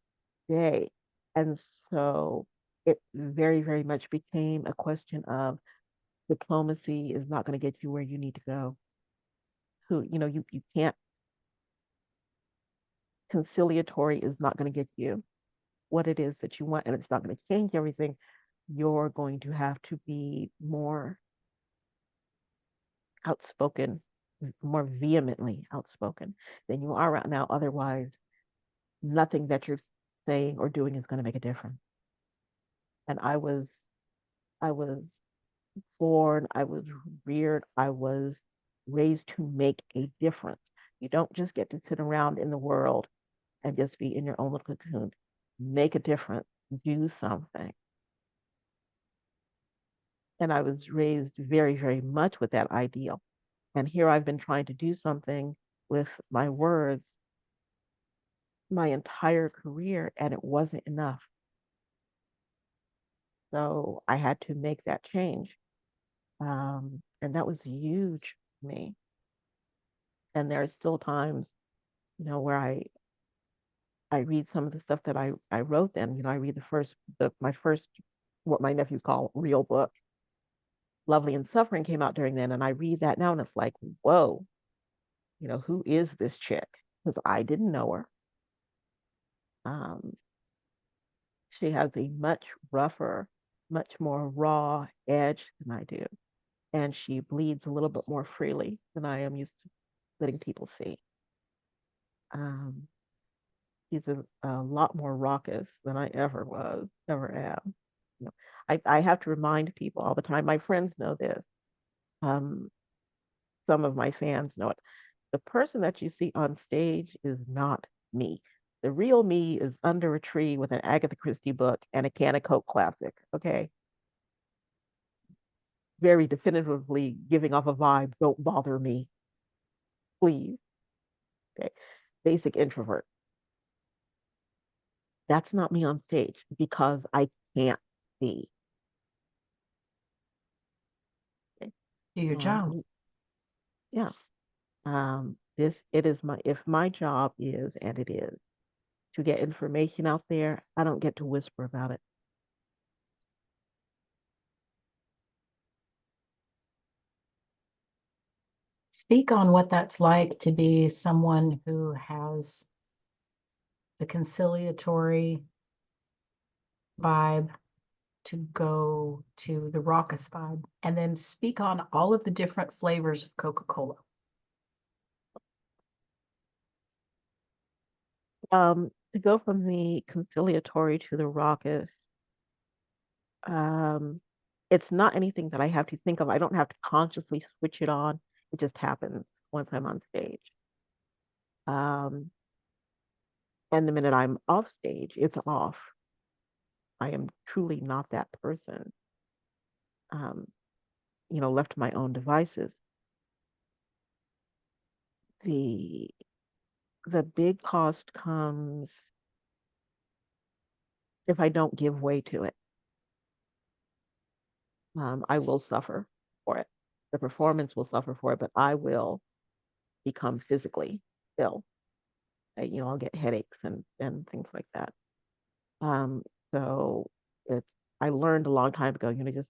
day. And so it very, very much became a question of diplomacy is not going to get you where you need to go. You can't, conciliatory is not going to get you what it is that you want, and it's not going to change everything. You're going to have to be more outspoken, more vehemently outspoken than you are right now. Otherwise, nothing that you're saying or doing is going to make a difference. And I was born, I was reared, I was raised to make a difference. You don't just get to sit around in the world and just be in your own little cocoon. Make a difference, do something. And I was raised very, very much with that ideal. And here I've been trying to do something with my words my entire career, and it wasn't enough. So I had to make that change. And that was huge for me. And there are still times, where I read some of the stuff that I wrote then. I read my first, what my nephews call real book, Lovely and Suffering, came out during then. And I read that now and it's like, whoa, who is this chick? Because I didn't know her. Um, she has a much rougher, much more raw edge than I do. And she bleeds a little bit more freely than I am used to letting people see. Um, she's a lot more raucous than I ever was, ever am. You know, I have to remind people all the time. My friends know this. Um, some of my fans know it. The person that you see on stage is not me. The real me is under a tree with an Agatha Christie book and a can of Coke Classic. Okay, very definitively giving off a vibe. Don't bother me, please. Okay, basic introvert. That's not me on stage because I can't be. Okay? Do your job. Yeah. This it is my if my job is, and it is, to get information out there, I don't get to whisper about it. Speak on what that's like to be someone who has the conciliatory vibe to go to the raucous vibe, and then speak on all of the different flavors of Coca-Cola. To go from the conciliatory to the raucous, um, it's not anything that I have to think of. I don't have to consciously switch it on. It just happens once I'm on stage. Um, and the minute I'm off stage, it's off. I am truly not that person. Um, left to my own devices. The the big cost comes if I don't give way to it. I will suffer for it. The performance will suffer for it, but I will become physically ill. I'll get headaches and things like that. Um, so it's I learned a long time ago, just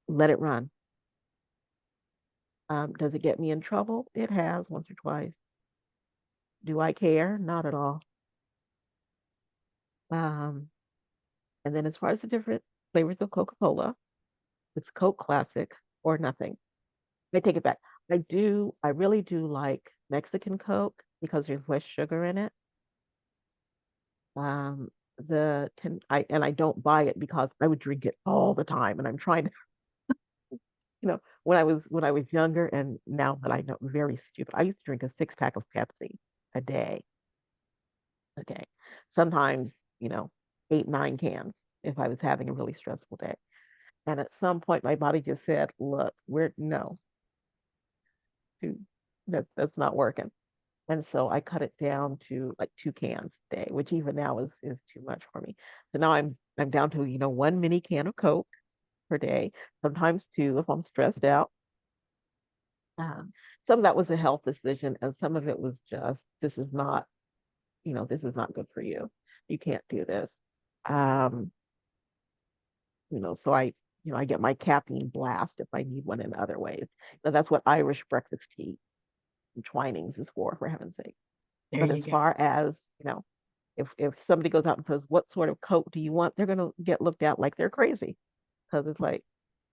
let it run. Does it get me in trouble? It has once or twice. Do I care? Not at all. Um, and then as far as the different flavors of Coca-Cola, it's Coke Classic or nothing. I take it back. I really do like Mexican Coke because there's less sugar in it. Um, and I don't buy it because I would drink it all the time, and I'm trying to, when I was younger, and now that I know, very stupid. I used to drink a 6 pack of Pepsi a day. Okay, sometimes 8, 9 cans if I was having a really stressful day. And at some point, my body just said, "Look, we're no, dude, that's not working." And so I cut it down to like 2 cans a day, which even now is too much for me. So now I'm down to, one mini can of Coke per day, sometimes two if I'm stressed out. Um, some of that was a health decision, and some of it was just this is not good for you. You can't do this. Um, so I get my caffeine blast if I need one in other ways. Now that's what Irish breakfast tea and Twinings is for heaven's sake. There But you as go. far as, if somebody goes out and says, "What sort of coat do you want?" They're gonna get looked at like they're crazy because it's like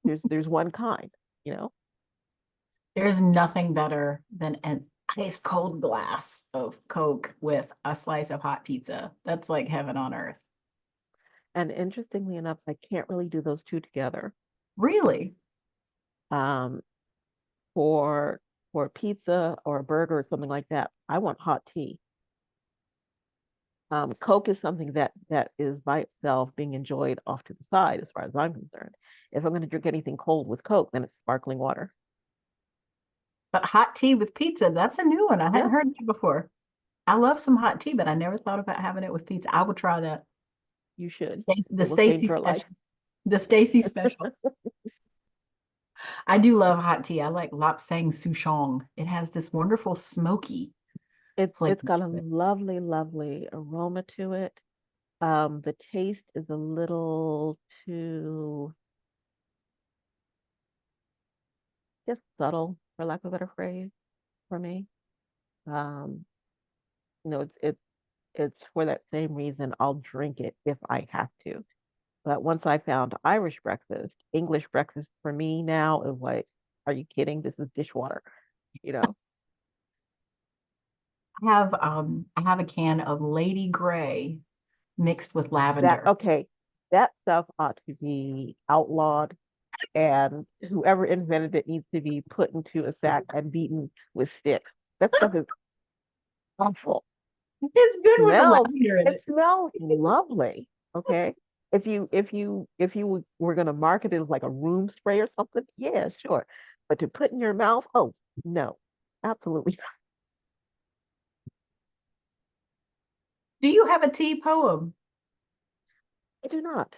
there's one kind, you know. There's nothing better than an ice cold glass of Coke with a slice of hot pizza. That's like heaven on earth. And interestingly enough, I can't really do those two together. Really? Um, for pizza or a burger or something like that, I want hot tea. Coke is something that is by itself being enjoyed off to the side, as far as I'm concerned. If I'm going to drink anything cold with Coke, then it's sparkling water. But hot tea with pizza, that's a new one. I hadn't Yeah, heard that before. I love some hot tea, but I never thought about having it with pizza. I will try that. you should. The It will change Stacy your life. special. The Stacy special. I do love hot tea. I like Lapsang Souchong. It has this wonderful smoky flavor It's got a to it. lovely, lovely aroma to it. The taste is a little too just subtle, for lack of a better phrase, for me. Um, it's it's for that same reason I'll drink it if I have to. But once I found Irish breakfast, English breakfast for me now is like, are you kidding? This is dishwater, you know. I have a can of Lady Grey mixed with That lavender. okay, that stuff ought to be outlawed, and whoever invented it needs to be put into a sack and beaten with sticks. That stuff is awful. It's good with the Smells lavender in it it. smells lovely. Okay. If you were gonna market it as like a room spray or something, yeah, sure. But to put in your mouth, oh no, absolutely. Do you have a tea poem? I do not.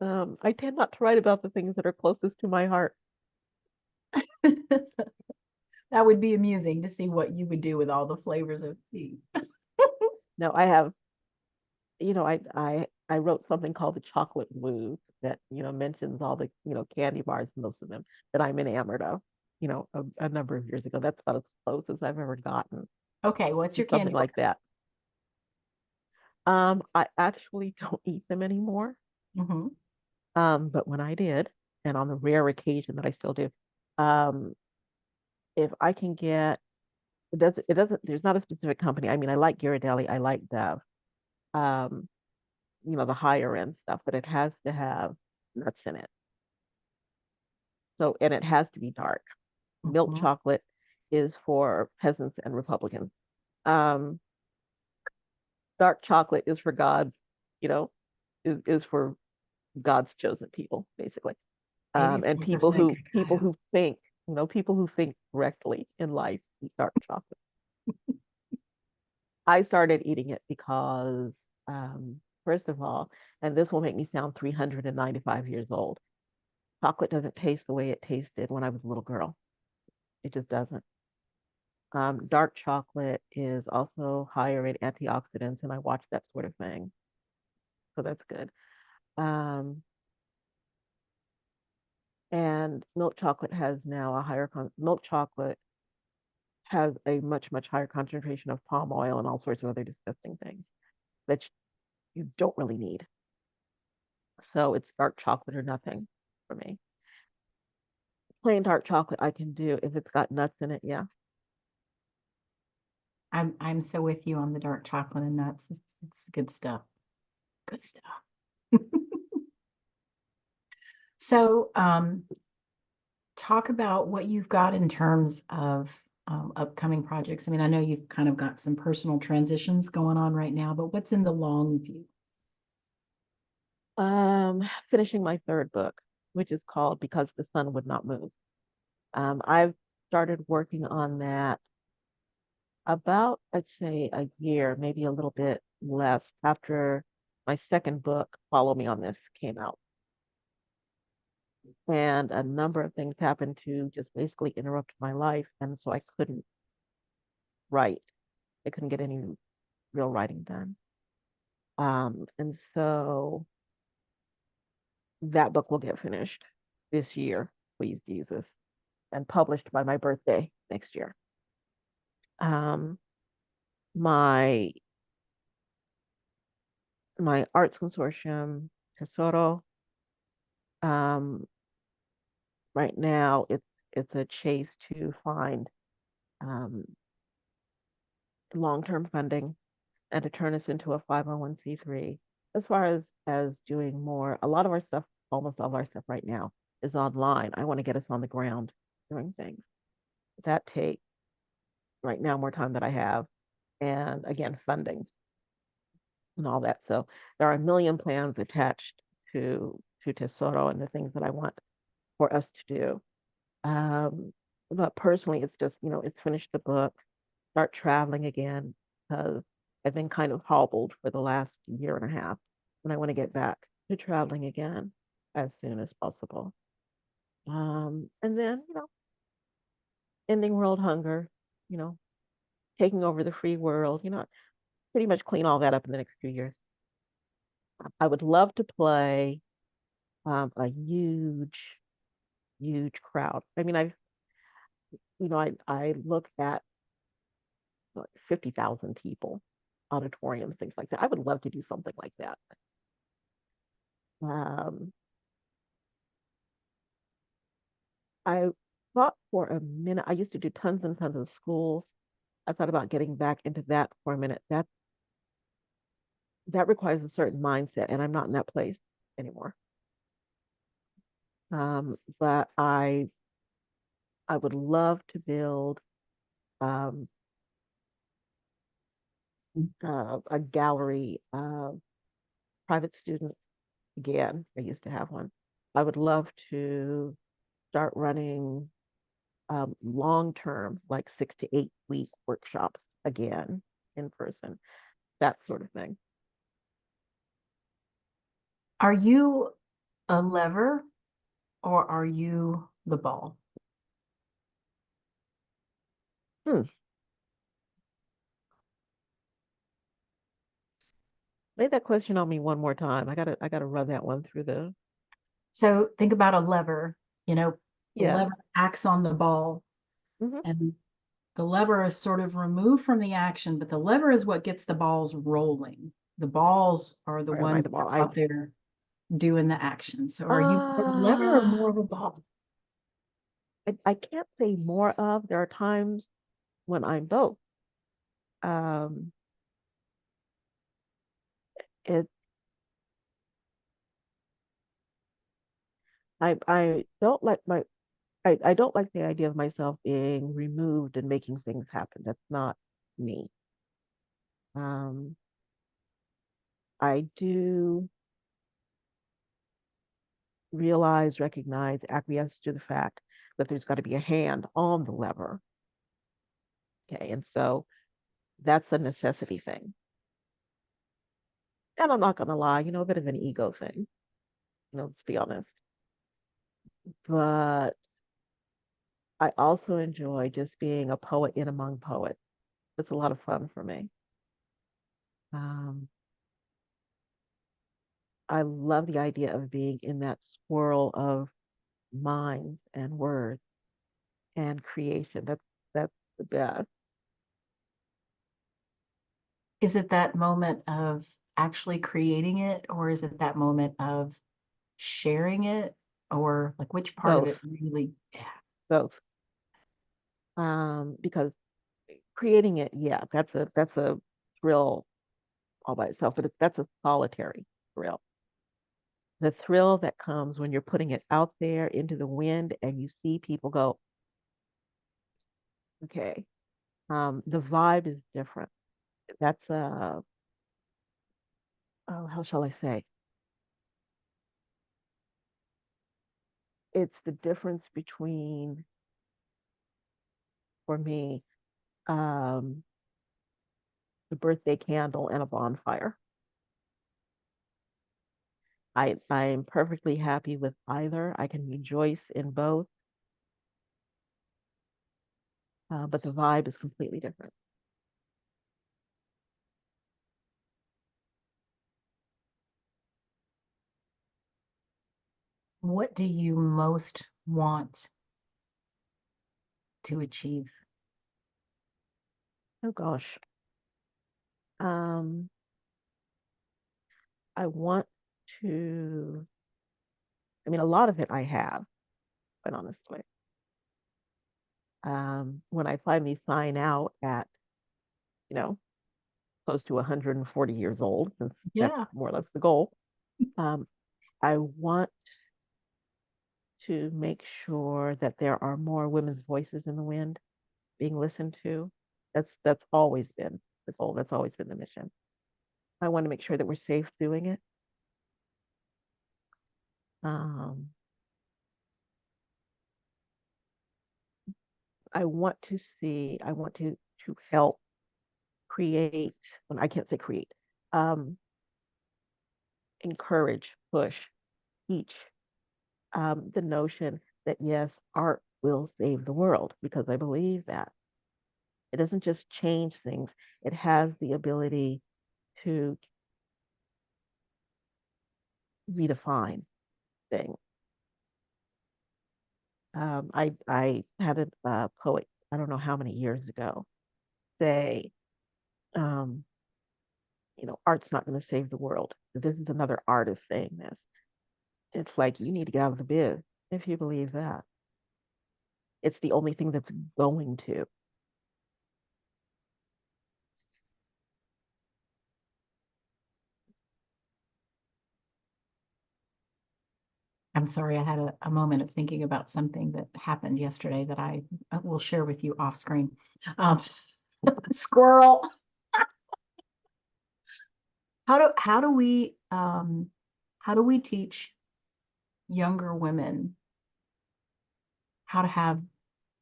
I tend not to write about the things that are closest to my heart. That would be amusing to see what you would do with all the flavors of tea. No, I have, I wrote something called the Chocolate Blues that, mentions all the, candy bars, most of them that I'm enamored of, a number of years ago. That's about as close as I've ever gotten Okay, what's to your something candy bar? like that. I actually don't eat them anymore. Hmm. But when I did, and on the rare occasion that I still do, um, if I can get, there's not a specific company. I mean, I like Ghirardelli, I like Dove, um, the higher end stuff, but it has to have nuts in it. So, and it has to be dark. Milk Hmm. chocolate is for peasants and Republicans. Um, Dark chocolate is for God's, you know, is for God's chosen people, basically. And people 84% people cacao. who think, people who think correctly in life eat dark chocolate. I started eating it because, first of all, and this will make me sound 395 years old, chocolate doesn't taste the way it tasted when I was a little girl. It just doesn't. Dark chocolate is also higher in antioxidants, and I watch that sort of thing, so that's good. Um, and milk chocolate has now a milk chocolate has a much, much higher concentration of palm oil and all sorts of other disgusting things that you don't really need. So it's dark chocolate or nothing for me. Plain dark chocolate I can do if it's got nuts in it. Yeah. I'm so with you on the dark chocolate and nuts. It's good stuff. Good stuff. So, talk about what you've got in terms of upcoming projects. I mean, I know you've kind of got some personal transitions going on right now, but what's in the long view? Finishing my third book, which is called Because the Sun Would Not Move. I've started working on that about, I'd say, a year, maybe a little bit less after my second book, Follow Me on This, came out. And a number of things happened to just basically interrupt my life. And so I couldn't write. I couldn't get any real writing done. And so that book will get finished this year, please Jesus, and published by my birthday next year. Um, my my arts consortium, Tesoro, um, right now it's a chase to find um, long-term funding and to turn us into a 501(c)(3). As far as doing more, a lot of our stuff, almost all of our stuff right now is online. I want to get us on the ground doing things. That takes right now more time than I have, and again, funding and all that. So there are a million plans attached to Tesoro and the things that I want for us to do. Um, but personally, it's just, it's finish the book, start traveling again, because I've been kind of hobbled for the last year and a half, and I want to get back to traveling again as soon as possible. And then, ending world hunger, you know, taking over the free world, pretty much clean all that up in the next few years. I would love to play a huge, huge crowd. I mean, I look at like 50,000 people, auditoriums, things like that. I would love to do something like that. Um, I thought for a minute, I used to do tons and tons of schools. I thought about getting back into that for a minute. That requires a certain mindset, and I'm not in that place anymore. But I would love to build um, a gallery of private students again. I used to have one. I would love to start running long term, like 6 to 8 week workshops again in person, that sort of thing. Are you a lever or are you the ball? Hmm. Lay that question on me one more time. I gotta run that one through the So think about a lever, you know, the yeah. lever acts on the ball Hmm. and the lever is sort of removed from the action, but the lever is what gets the balls rolling. The balls are the Or am I ones the that ball? are out there doing the action. So are you more of a lever or Uh, more of a ball? I can't say more of. There are times when I'm both. Um, it I don't like I don't like the idea of myself being removed and making things happen. That's not me. Um, I do realize, recognize, acquiesce to the fact that there's got to be a hand on the lever. Okay. And so that's a necessity thing. And I'm not going to lie, a bit of an ego thing, let's be honest. But I also enjoy just being a poet in among poets. It's a lot of fun for me. Um, I love the idea of being in that swirl of minds and words and creation. That's the best. Is it that moment of actually creating it, or is it that moment of sharing it, or like which part of Both, it really? Yeah. both. Because creating it, yeah, that's a thrill all by itself, but that's a solitary thrill. The thrill that comes when you're putting it out there into the wind and you see people go, okay, the vibe is different. That's oh, how shall I say? It's the difference between, for me, um, the birthday candle and a bonfire. I'm perfectly happy with either. I can rejoice in both, but the vibe is completely different. What do you most want to achieve? Oh gosh. Um, I want to, I mean, a lot of it I have, quite honestly. When I finally sign out at, you know, close to 140 years old, since that's Yeah. more or less the goal, um, I want to make sure that there are more women's voices in the wind being listened to. That's always been the goal. That's always been the mission. I want to make sure that we're safe doing it. Um, I want to help create, well, I can't say create, um, encourage, push, teach the notion that yes, art will save the world because I believe that it doesn't just change things, it has the ability to redefine things. I had a poet, I don't know how many years ago, say, um, art's not going to save the world. This is another artist saying this. It's like you need to get out of the biz if you believe that. It's the only thing that's going to. I'm sorry, I had a moment of thinking about something that happened yesterday that I will share with you off screen. Um, Squirrel. How do we teach younger women how to have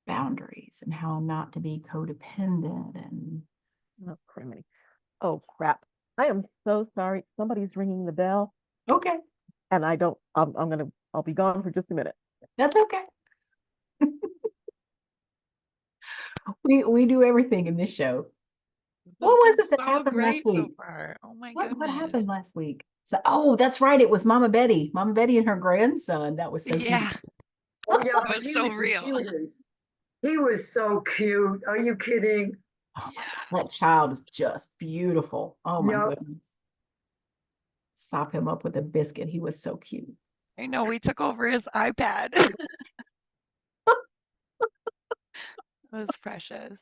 boundaries and how not to be codependent and Oh, criminy. Oh, crap. I am so sorry. Somebody's ringing the bell, okay, and I'll be gone for just a minute. that's okay. We do everything in this show. What This was is it that so happened last great so week? far. Oh my What goodness. happened last week? So, oh, that's right. It was Mama Betty. Mama Betty and her grandson. That was so cute. Yeah, Oh yeah, it but was so real. he was so cute. Are you kidding? Oh my Yeah. God, that child is just beautiful. Oh my Yep. goodness. Sop him up with a biscuit. He was so cute. I know we took over his iPad. It was precious.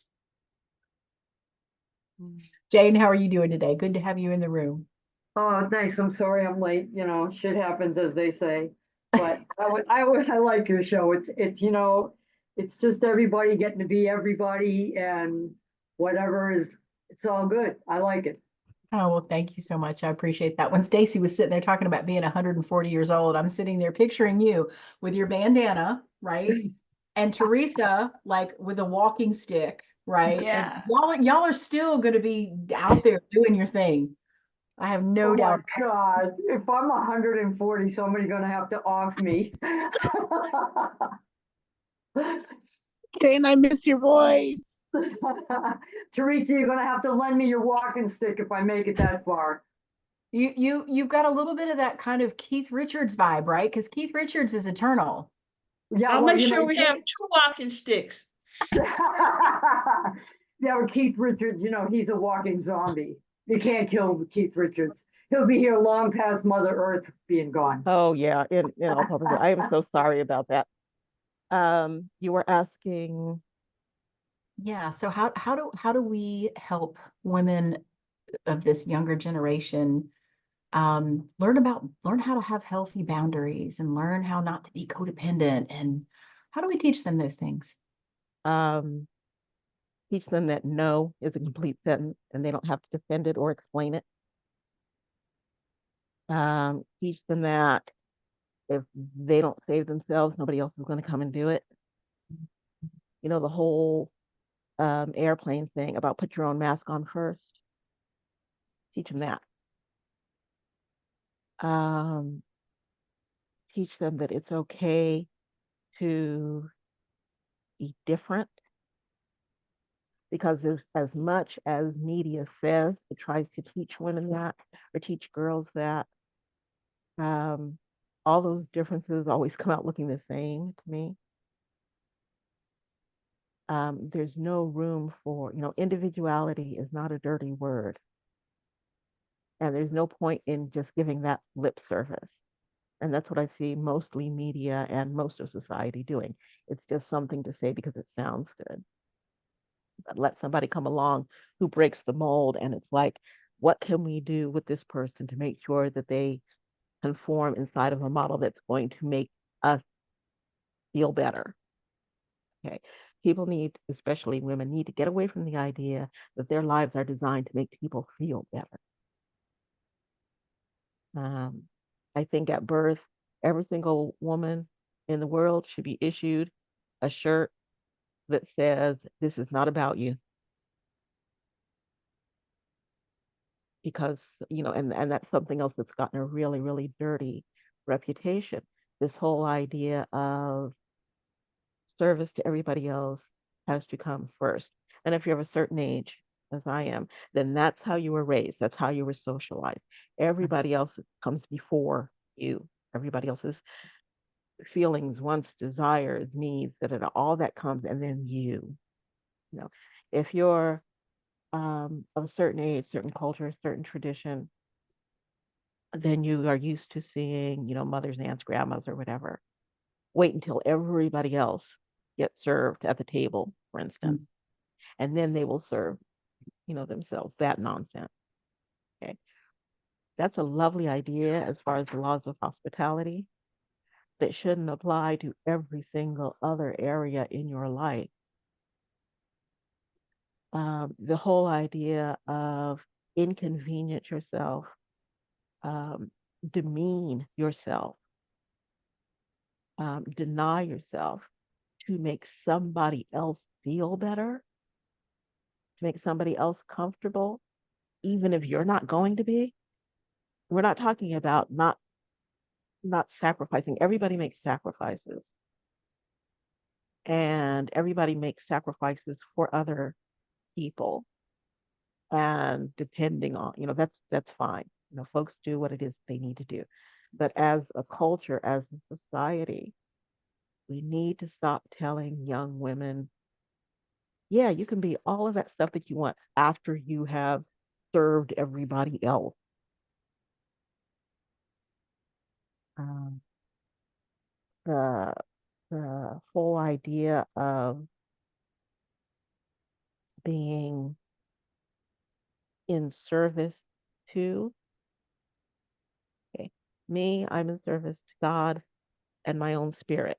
Mm. Jane, how are you doing today? Good to have you in the room. Oh, thanks. I'm sorry I'm late. Shit happens as they say. But I like your show. It's just everybody getting to be everybody and whatever is, it's all good. I like it. Oh, well, thank you so much. I appreciate that. When Stacy was sitting there talking about being 140 years old, I'm sitting there picturing you with your bandana, right? And Teresa, like with a walking stick, right? And Yeah. y'all are still going to be out there doing your thing. I have no Oh my doubt. God. If I'm 140, somebody gonna have to off me. And I miss your voice. Teresa, you're gonna have to lend me your walking stick if I make it that far. You've got a little bit of that kind of Keith Richards vibe, right? Because Keith Richards is eternal. Yeah, I'll well, make sure we have two walking sticks. yeah, but Keith Richards, he's a walking zombie. You can't kill Keith Richards. He'll be here long past Mother Earth being gone. Oh yeah, in all publicity. I am so sorry about that. You were asking, Yeah. So how do we help women of this younger generation learn how to have healthy boundaries and learn how not to be codependent, and how do we teach them those things? um, teach them that no is a complete sentence and they don't have to defend it or explain it. Teach them that if they don't save themselves, nobody else is going to come and do it. The whole airplane thing about put your own mask on first. Teach them that. Um, teach them that it's okay to be different because as much as media says it tries to teach women that or teach girls that, um, all those differences always come out looking the same to me. There's no room for, individuality is not a dirty word. And there's no point in just giving that lip service. And that's what I see mostly media and most of society doing. It's just something to say because it sounds good. But let somebody come along who breaks the mold, and it's like, what can we do with this person to make sure that they conform inside of a model that's going to make us feel better? Okay. People need, especially women, need to get away from the idea that their lives are designed to make people feel better. Um, I think at birth, every single woman in the world should be issued a shirt that says, "This is not about you." Because, and that's something else that's gotten a really, really dirty reputation. This whole idea of service to everybody else has to come first. And if you're of a certain age, as I am, then that's how you were raised. That's how you were socialized. Everybody else comes before you. Everybody else's feelings, wants, desires, needs, all that comes, and then you. You know, if you're of a certain age, certain culture, certain tradition, then you are used to seeing, mothers, aunts, grandmas, or whatever. Wait until everybody else gets served at the table, for instance, and then they will serve, themselves. That nonsense. Okay. That's a lovely idea as far as the laws of hospitality, that shouldn't apply to every single other area in your life. The whole idea of inconvenience yourself, demean yourself, deny yourself to make somebody else feel better, to make somebody else comfortable, even if you're not going to be. We're not talking about not sacrificing. Everybody makes sacrifices, and everybody makes sacrifices for other people. And depending on, that's fine. Folks do what it is they need to do. But as a culture, as a society, we need to stop telling young women, yeah, you can be all of that stuff that you want after you have served everybody else. Um, the the whole idea of being in service to, okay, me, I'm in service to God and my own spirit.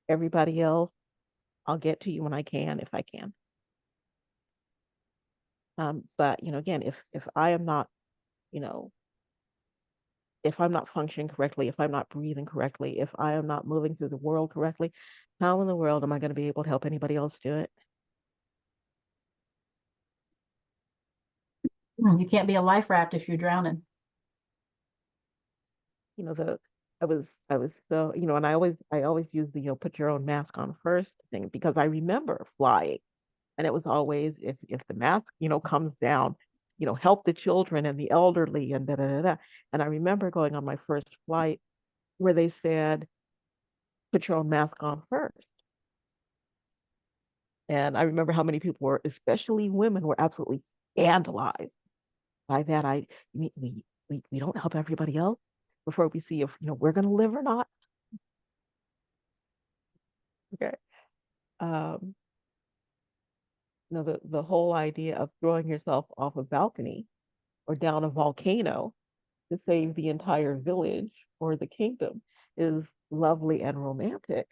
Everybody else, I'll get to you when I can, if I can. But again, if I am not, you know, if I'm not functioning correctly, if I'm not breathing correctly, if I am not moving through the world correctly, how in the world am I going to be able to help anybody else do it? You can't be a life raft if you're drowning. The I was so, and I always use the, put your own mask on first thing, because I remember flying, and it was always, if the mask, comes down, help the children and the elderly and da da da da. And I remember going on my first flight where they said, put your own mask on first. And I remember how many people were, especially women, were absolutely scandalized by that. We don't help everybody else before we see if we're going to live or not. Okay. Um, the whole idea of throwing yourself off a balcony or down a volcano to save the entire village or the kingdom is lovely and romantic,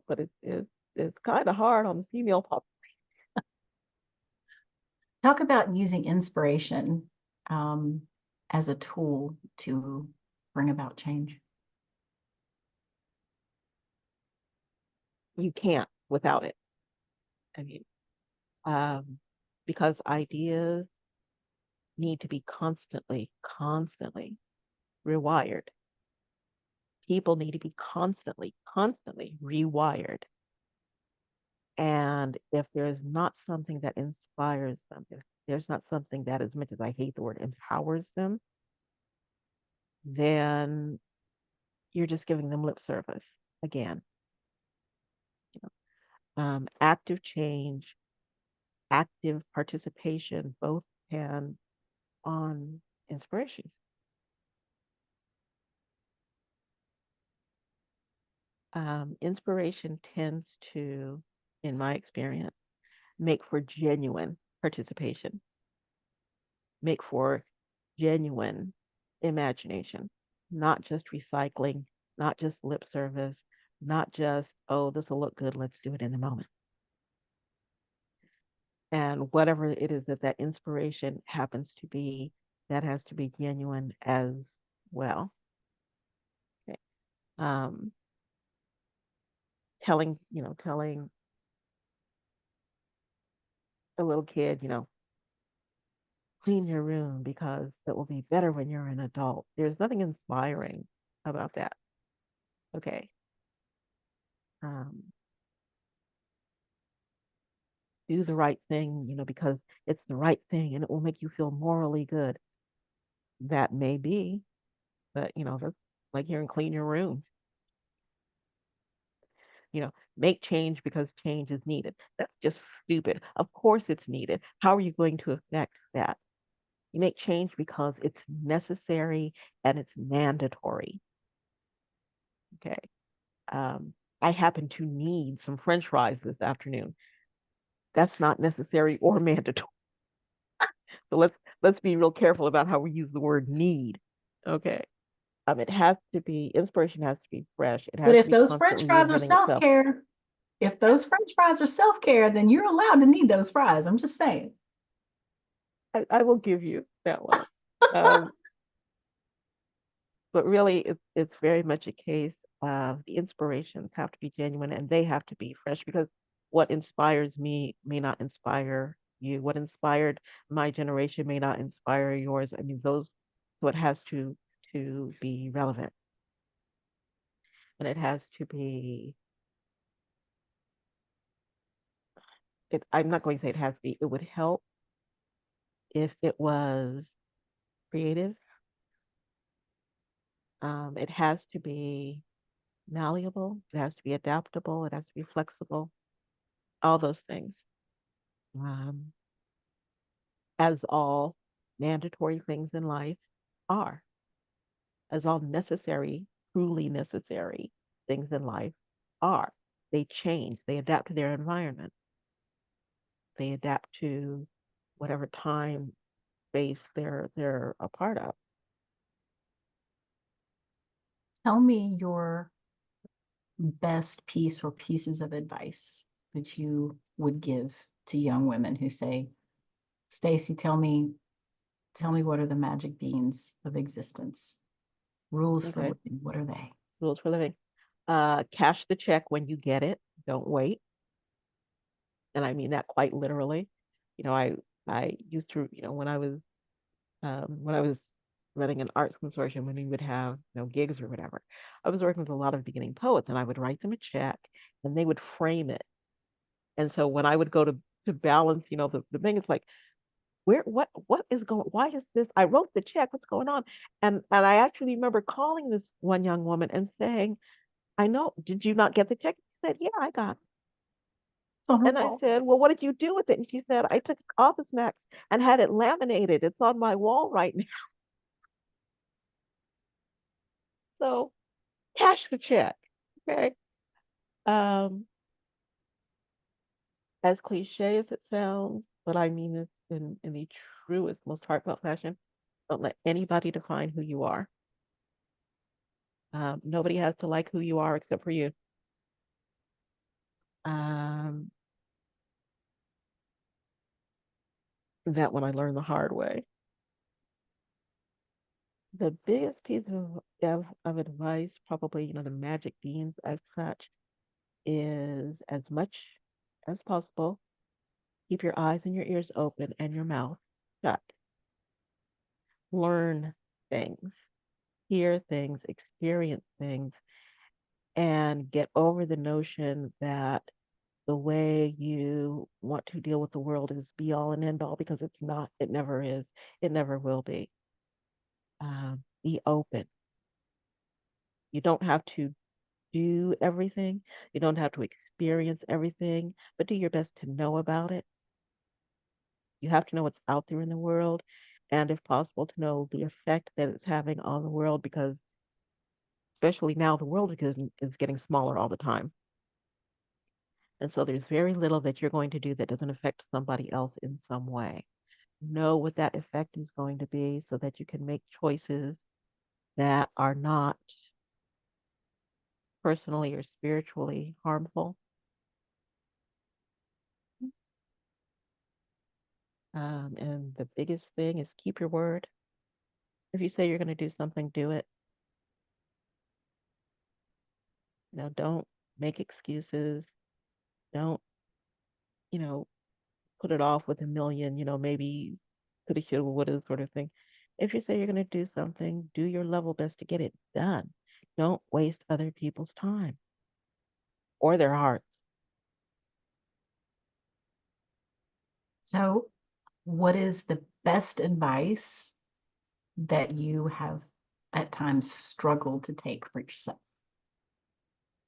but it's kind of hard on the female pop. Talk about using inspiration um, as a tool to bring about change. You can't without it. I mean, because ideas need to be constantly rewired. People need to be constantly rewired. And if there's not something that inspires them, if there's not something that, as much as I hate the word, empowers them, then you're just giving them lip service again. Active change, active participation, both depend on inspiration. Inspiration tends to, in my experience, make for genuine participation, make for genuine imagination, not just recycling, not just lip service, not just, oh, this will look good, let's do it in the moment. And whatever it is that that inspiration happens to be, that has to be genuine as well. Okay. Um, telling a little kid, clean your room because it will be better when you're an adult. There's nothing inspiring about that. Okay. Um, do the right thing, because it's the right thing and it will make you feel morally good. That may be, but that's like hearing clean your room. Make change because change is needed. That's just stupid. Of course it's needed. How are you going to affect that? You make change because it's necessary and it's mandatory. Okay. I happen to need some French fries this afternoon. That's not necessary or mandatory. So let's be real careful about how we use the word need. Okay. It has to be inspiration has to be fresh. It But has to if be those French constantly fries are reinventing itself. self-care, if those French fries are self-care, then you're allowed to need those fries. I'm just saying. I will give you that one. Um, but really, it's very much a case of the inspirations have to be genuine and they have to be fresh because what inspires me may not inspire you. What inspired my generation may not inspire yours. I mean, so it has to be relevant and it has to be. I'm not going to say it has to be. It would help if it was creative. It has to be malleable. It has to be adaptable. It has to be flexible. All those things. Um, as all mandatory things in life are, as all necessary, truly necessary things in life are. They change. They adapt to their environment. They adapt to whatever time space they're a part of. Tell me your best piece or pieces of advice that you would give to young women who say, Stacy, tell me what are the magic beans of existence? Rules for Okay. living, what are they? Rules for living. Cash the check when you get it. Don't wait. And I mean that quite literally. You know, I used to, when I was running an arts consortium, when we would have, gigs or whatever, I was working with a lot of beginning poets, and I would write them a check, and they would frame it. And so when I would go to balance, the thing is like, what is going? Why is this? I wrote the check. What's going on? And I actually remember calling this one young woman and saying, I know, did you not get the check? She said, yeah, I got it. It's on her And I wall. said, well, what did you do with it? And she said, I took Office Max and had it laminated. It's on my wall right now. So cash the check. Okay. Um, as cliche as it sounds, but I mean this in the truest, most heartfelt fashion. Don't let anybody define who you are. Nobody has to like who you are except for you. Um, that one I learned the hard way. The biggest piece of advice, probably, the magic beans as such, is as much as possible, keep your eyes and your ears open and your mouth shut. Learn things, hear things, experience things, and get over the notion that the way you want to deal with the world is be all and end all because it's not. It never is. It never will be. Be open. You don't have to do everything. You don't have to experience everything, but do your best to know about it. You have to know what's out there in the world, and if possible, to know the effect that it's having on the world because especially now the world is getting smaller all the time. And so there's very little that you're going to do that doesn't affect somebody else in some way. Know what that effect is going to be so that you can make choices that are not personally or spiritually harmful. And the biggest thing is keep your word. If you say you're going to do something, do it. Don't make excuses. Don't, you know, put it off with a million, maybe coulda, shoulda, woulda sort of thing. If you say you're going to do something, do your level best to get it done. Don't waste other people's time or their hearts. So, what is the best advice that you have at times struggled to take for yourself?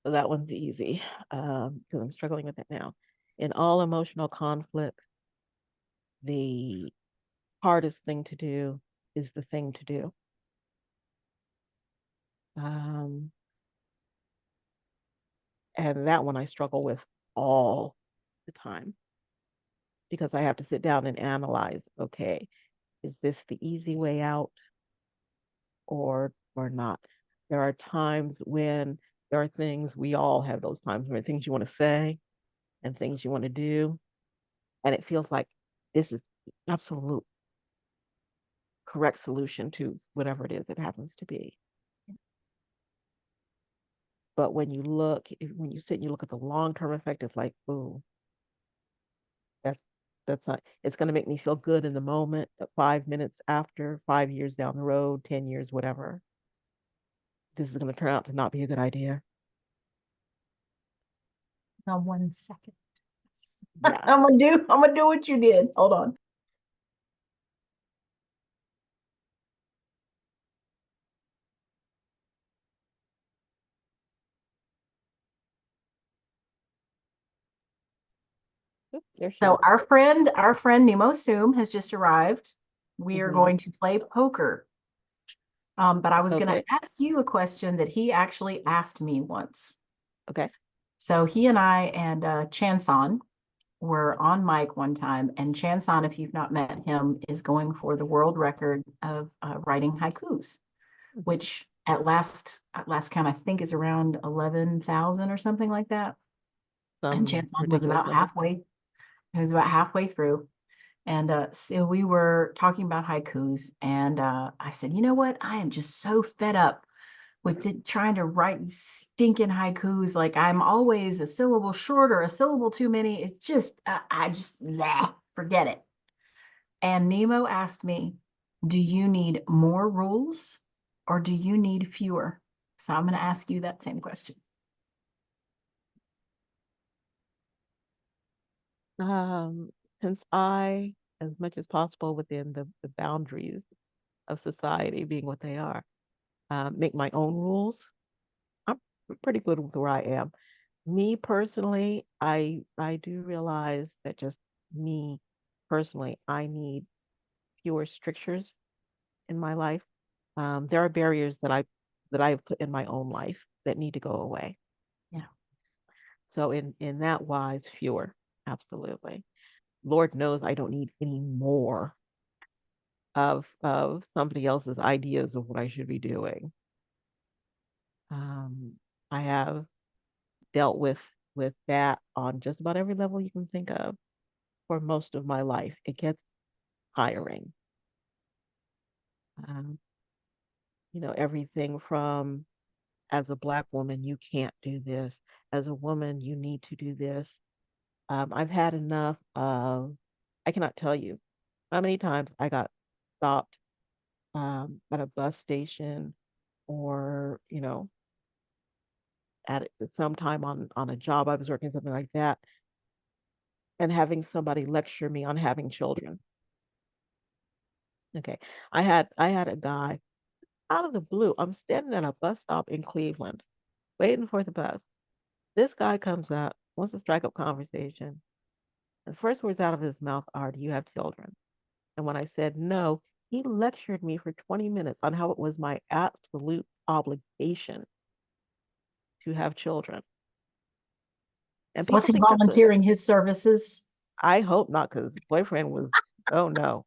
So that one's easy because I'm struggling with it now. In all emotional conflicts, the hardest thing to do is the thing to do. Um, and that one I struggle with all the time because I have to sit down and analyze, okay, is this the easy way out or not? There are times when there are things we all have those times when things you want to say and things you want to do, and it feels like this is the absolute correct solution to whatever it is it happens to be. But when you sit and you look at the long-term effect, it's like, ooh, that's that's not. It's going to make me feel good in the moment, 5 minutes after, 5 years down the road, 10 years, whatever. This is going to turn out to not be a good idea. Now, 1 second. Yeah. I'm gonna do what you did. Hold on. There she So is. our friend Nemo Soom has just arrived. We are Mhm. going to play poker. But I was going to Okay. ask you a question that he actually asked me once. Okay. So he and I and Chanson were on mic one time, and Chanson, if you've not met him, is going for the world record of writing haikus, Mhm. which at last count I think is around 11,000 or something like that. And Some Chanson was ridiculous about number. halfway. He was about halfway through. And so we were talking about haikus, and I said, you know what? I am just so fed up with trying to write these stinking haikus. Like I'm always a syllable short or a syllable too many. It's just, I just, forget it. And Nemo asked me, do you need more rules or do you need fewer? So I'm going to ask you that same question. Um, since I, as much as possible within the boundaries of society being what they are, make my own rules, I'm pretty good with where I am. Me personally, I do realize that just me personally, I need fewer strictures in my life. There are barriers that I've put in my own life that need to go away. Yeah. So in that wise, fewer, absolutely. Lord knows I don't need any more of somebody else's ideas of what I should be doing. Um, I have dealt with that on just about every level you can think of for most of my life. It gets tiring. Um, everything from as a black woman, you can't do this. As a woman, you need to do this. I've had enough of, I cannot tell you how many times I got stopped at a bus station or, at some time on a job I was working, something like that, and having somebody lecture me on having children. Okay. I had a guy out of the blue. I'm standing at a bus stop in Cleveland, waiting for the bus. This guy comes up, wants to strike up conversation. The first words out of his mouth are, "Do you have children?" And when I said no, he lectured me for 20 minutes on how it was my absolute obligation to have children. And Was people he think that's volunteering his services? I hope not, because boyfriend was, oh no,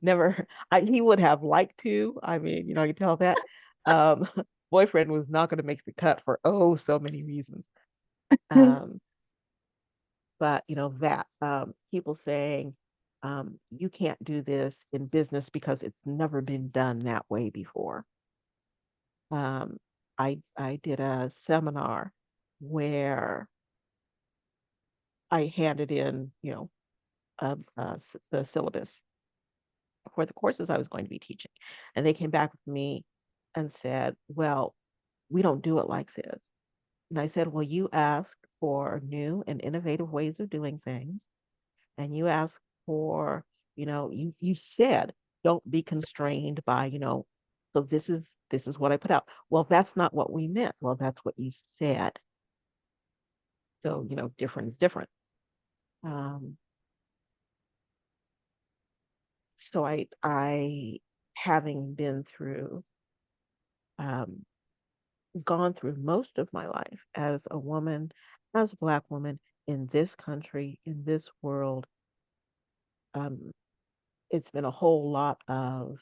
never, he would have liked to. I mean, you can tell that. Um, boyfriend was not going to make the cut for so many reasons. Um, but people saying, you can't do this in business because it's never been done that way before. Um, I did a seminar where I handed in, the syllabus for the courses I was going to be teaching. And they came back with me and said, well, we don't do it like this. And I said, well, you ask for new and innovative ways of doing things. And you ask for, you said, don't be constrained by, so this is what I put out. Well, that's not what we meant. Well, that's what you said. So, different is different. Um, so I having been through um, gone through most of my life as a woman, as a Black woman in this country, in this world. Um, it's been a whole lot of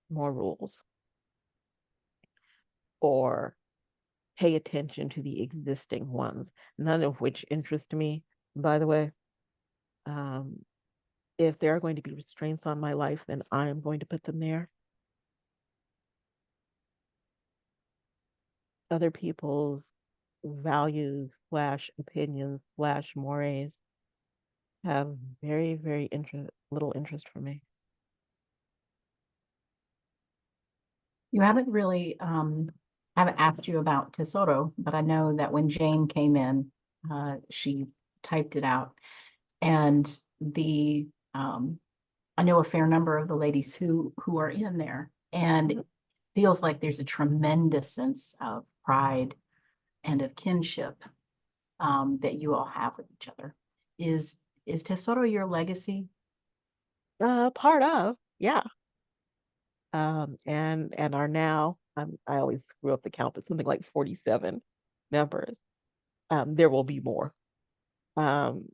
more rules or pay attention to the existing ones, none of which interest me, by the way. Um, if there are going to be restraints on my life, then I am going to put them there. Other people's values slash opinions slash mores have very, very little interest for me. You haven't really, haven't asked you about Tesoro, but I know that when Jane came in, she typed it out. And the, I know a fair number of the ladies who are in there, and it feels like there's a tremendous sense of pride and of kinship, that you all have with each other. Is Tesoro your legacy? Part of, yeah. And are now, I always screw up the count, but something like 47 members. There will be more. Um,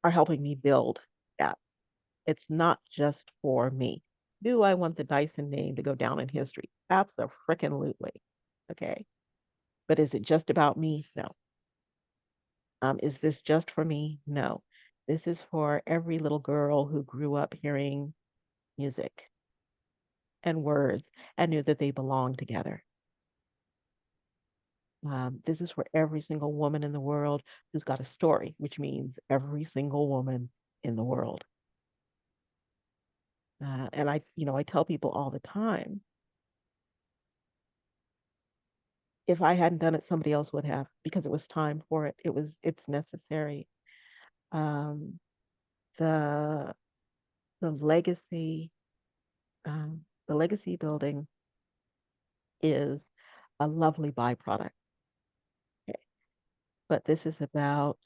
are helping me build that. It's not just for me. Do I want the Dyson name to go down in history? Absolutely. Okay. But is it just about me? No. Is this just for me? No. This is for every little girl who grew up hearing music and words and knew that they belonged together. This is for every single woman in the world who's got a story, which means every single woman in the world. And I tell people all the time, if I hadn't done it, somebody else would have, because it was time for it. It's necessary. Um, the the legacy, the legacy building is a lovely byproduct. Okay. But this is about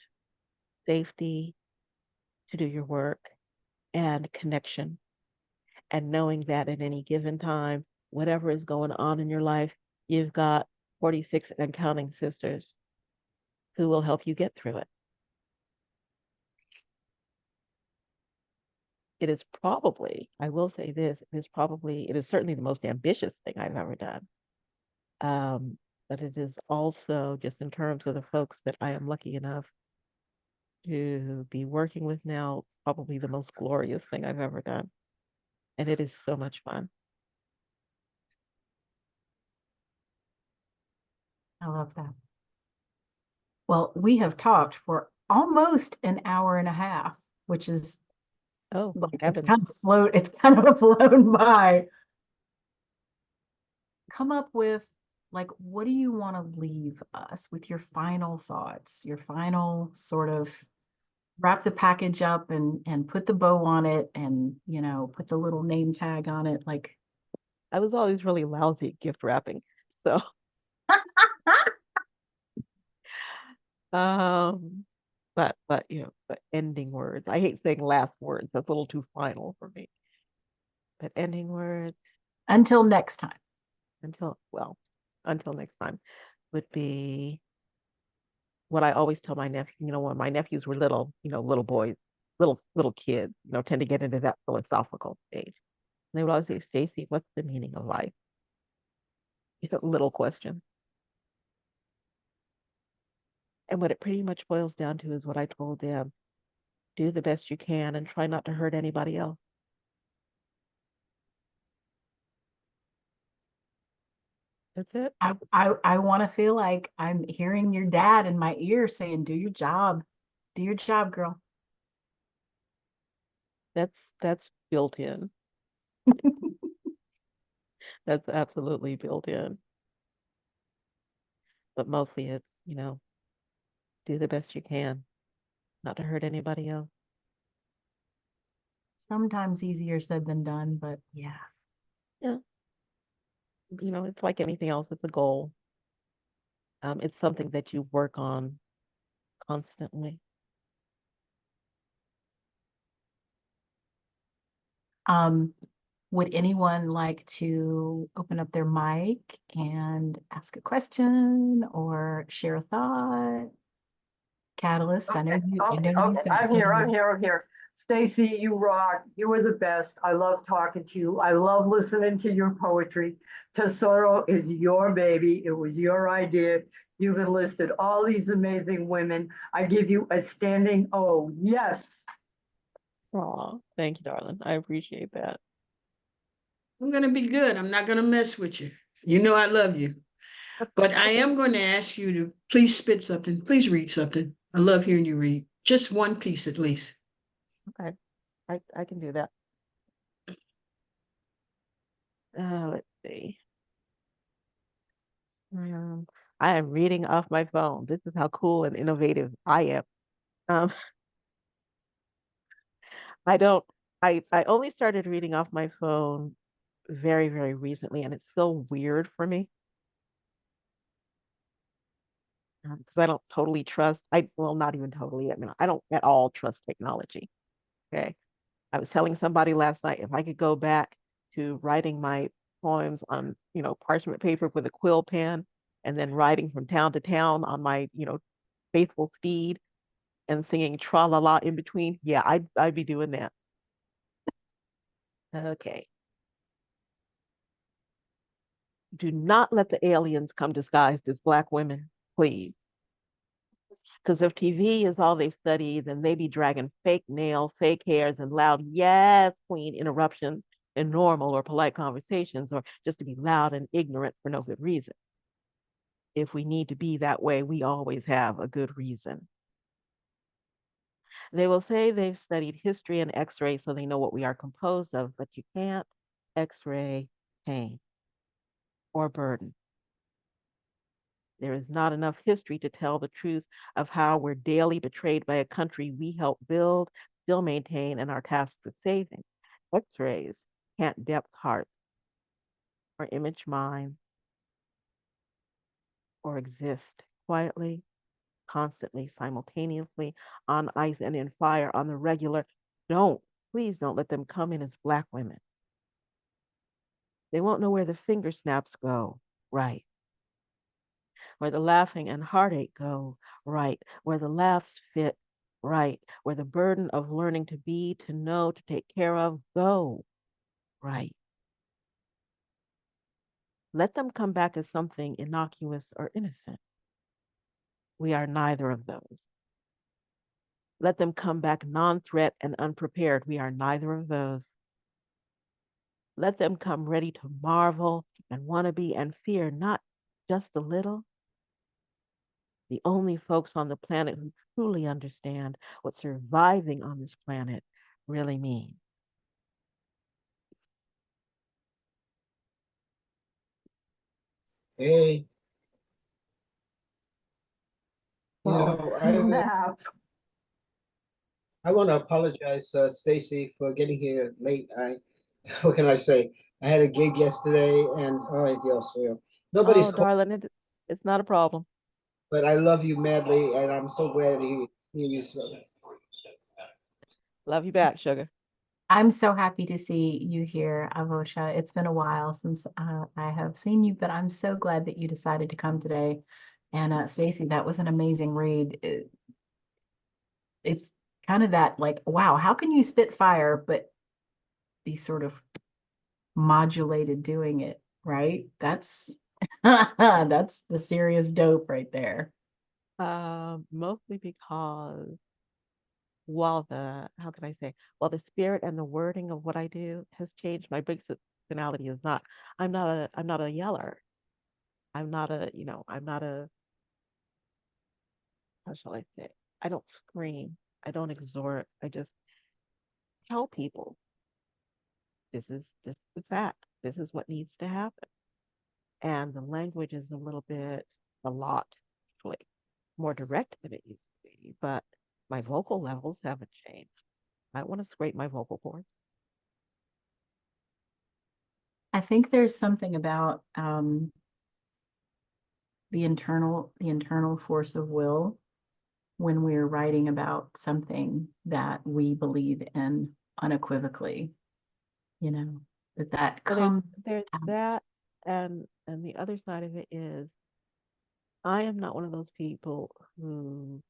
safety to do your work and connection, and knowing that at any given time, whatever is going on in your life, you've got 46 and counting sisters who will help you get through it. It is probably, I will say this, it is certainly the most ambitious thing I've ever done. Um, but it is also, just in terms of the folks that I am lucky enough to be working with now, probably the most glorious thing I've ever done. And it is so much fun. I love that. Well, we have talked for almost an hour and a half, which is Oh, like heavens. it's kind of flown by. Come up with, like, what do you want to leave us with, your final thoughts, your final sort of wrap the package up and put the bow on it, and put the little name tag on it, like. I was always really lousy at gift wrapping. So, um, but ending words. I hate saying last words. That's a little too final for me. But ending words Until next time. until, well, until next time. would be what I always tell my nephew, when my nephews were little, little boys, little kids, tend to get into that philosophical stage. And they would always say, Stacy, what's the meaning of life? Little question. And what it pretty much boils down to is what I told them. Do the best you can and try not to hurt anybody else. That's it. I want to feel like I'm hearing your dad in my ear saying, do your job. Do your job, girl. That's built in. That's absolutely built in. But mostly it's, do the best you can, not to hurt anybody else. Sometimes easier said than done, but yeah. Yeah. It's like anything else, it's a goal. It's something that you work on constantly. Um, would anyone like to open up their mic and ask a question or share a thought? Catalyst, I know Okay, you've okay, got I'm here, I'm something. here, I'm here. Stacy, you rock. You were the best. I love talking to you. I love listening to your poetry. Tesoro is your baby. It was your idea. You've enlisted all these amazing women. I give you a standing O. Yes. Aw, thank you, darling. I appreciate that. I'm gonna be good. I'm not gonna mess with you. You know I love you. But I am going to ask you to please spit something. Please read something. I love hearing you read. Just one piece at least. Okay, I can do that. Let's see. I am reading off my phone. This is how cool and innovative I am. Um, I don't. I only started reading off my phone very, very recently, and it's still weird for me because I don't totally trust. Well, not even totally. I mean, I don't at all trust technology. Okay. I was telling somebody last night if I could go back to writing my poems on, parchment paper with a quill pen and then riding from town to town on my, faithful steed and singing tra la la in between, yeah, I'd be doing that. Okay. Do not let the aliens come disguised as Black women, please. Because if TV is all they've studied, then they be dragging fake nails, fake hairs, and loud, yes, queen interruptions in normal or polite conversations, or just to be loud and ignorant for no good reason. If we need to be that way, we always have a good reason. They will say they've studied history and x-ray so they know what we are composed of, but you can't x-ray pain or burden. There is not enough history to tell the truth of how we're daily betrayed by a country we help build, still maintain, and are tasked with saving. X-rays can't depth heart or image mind or exist quietly, constantly, simultaneously, on ice and in fire on the regular. Please don't let them come in as Black women. They won't know where the finger snaps go, right? Where the laughing and heartache go, right? Where the laughs fit, right? Where the burden of learning to be, to know, to take care of, go, right? Let them come back as something innocuous or innocent. We are neither of those. Let them come back non-threat and unprepared. We are neither of those. Let them come ready to marvel and want to be and fear, not just a little. The only folks on the planet who truly understand what surviving on this planet really means. Hey, Oh, snap. I want to apologize, Stacy, for getting here late. What can I say? I had a gig yesterday, and oh, Dios mío, nobody's Oh, called, darling, it's not a problem. but I love you madly, and I'm so glad to hear you. So, Love you back, sugar. I'm so happy to see you here, Avosha. It's been a while since I have seen you, but I'm so glad that you decided to come today. And Stacy, that was an amazing read. It's kind of that like, wow, how can you spit fire but be sort of modulated doing it, right? That's that's the serious dope right there. Mostly because while how can I say, while the spirit and the wording of what I do has changed, my big personality is not. I'm not a yeller. I'm not a, I'm not a, how shall I say? I don't scream. I don't exhort. I just tell people this is the fact. This is what needs to happen. And the language is a lot, actually, more direct than it used to be. But my vocal levels haven't changed. I want to scrape my vocal cords. I think there's something about the internal force of will when we're writing about something that we believe in unequivocally, you know, that Well, comes there's out. that, and the other side of it is I am not one of those people who,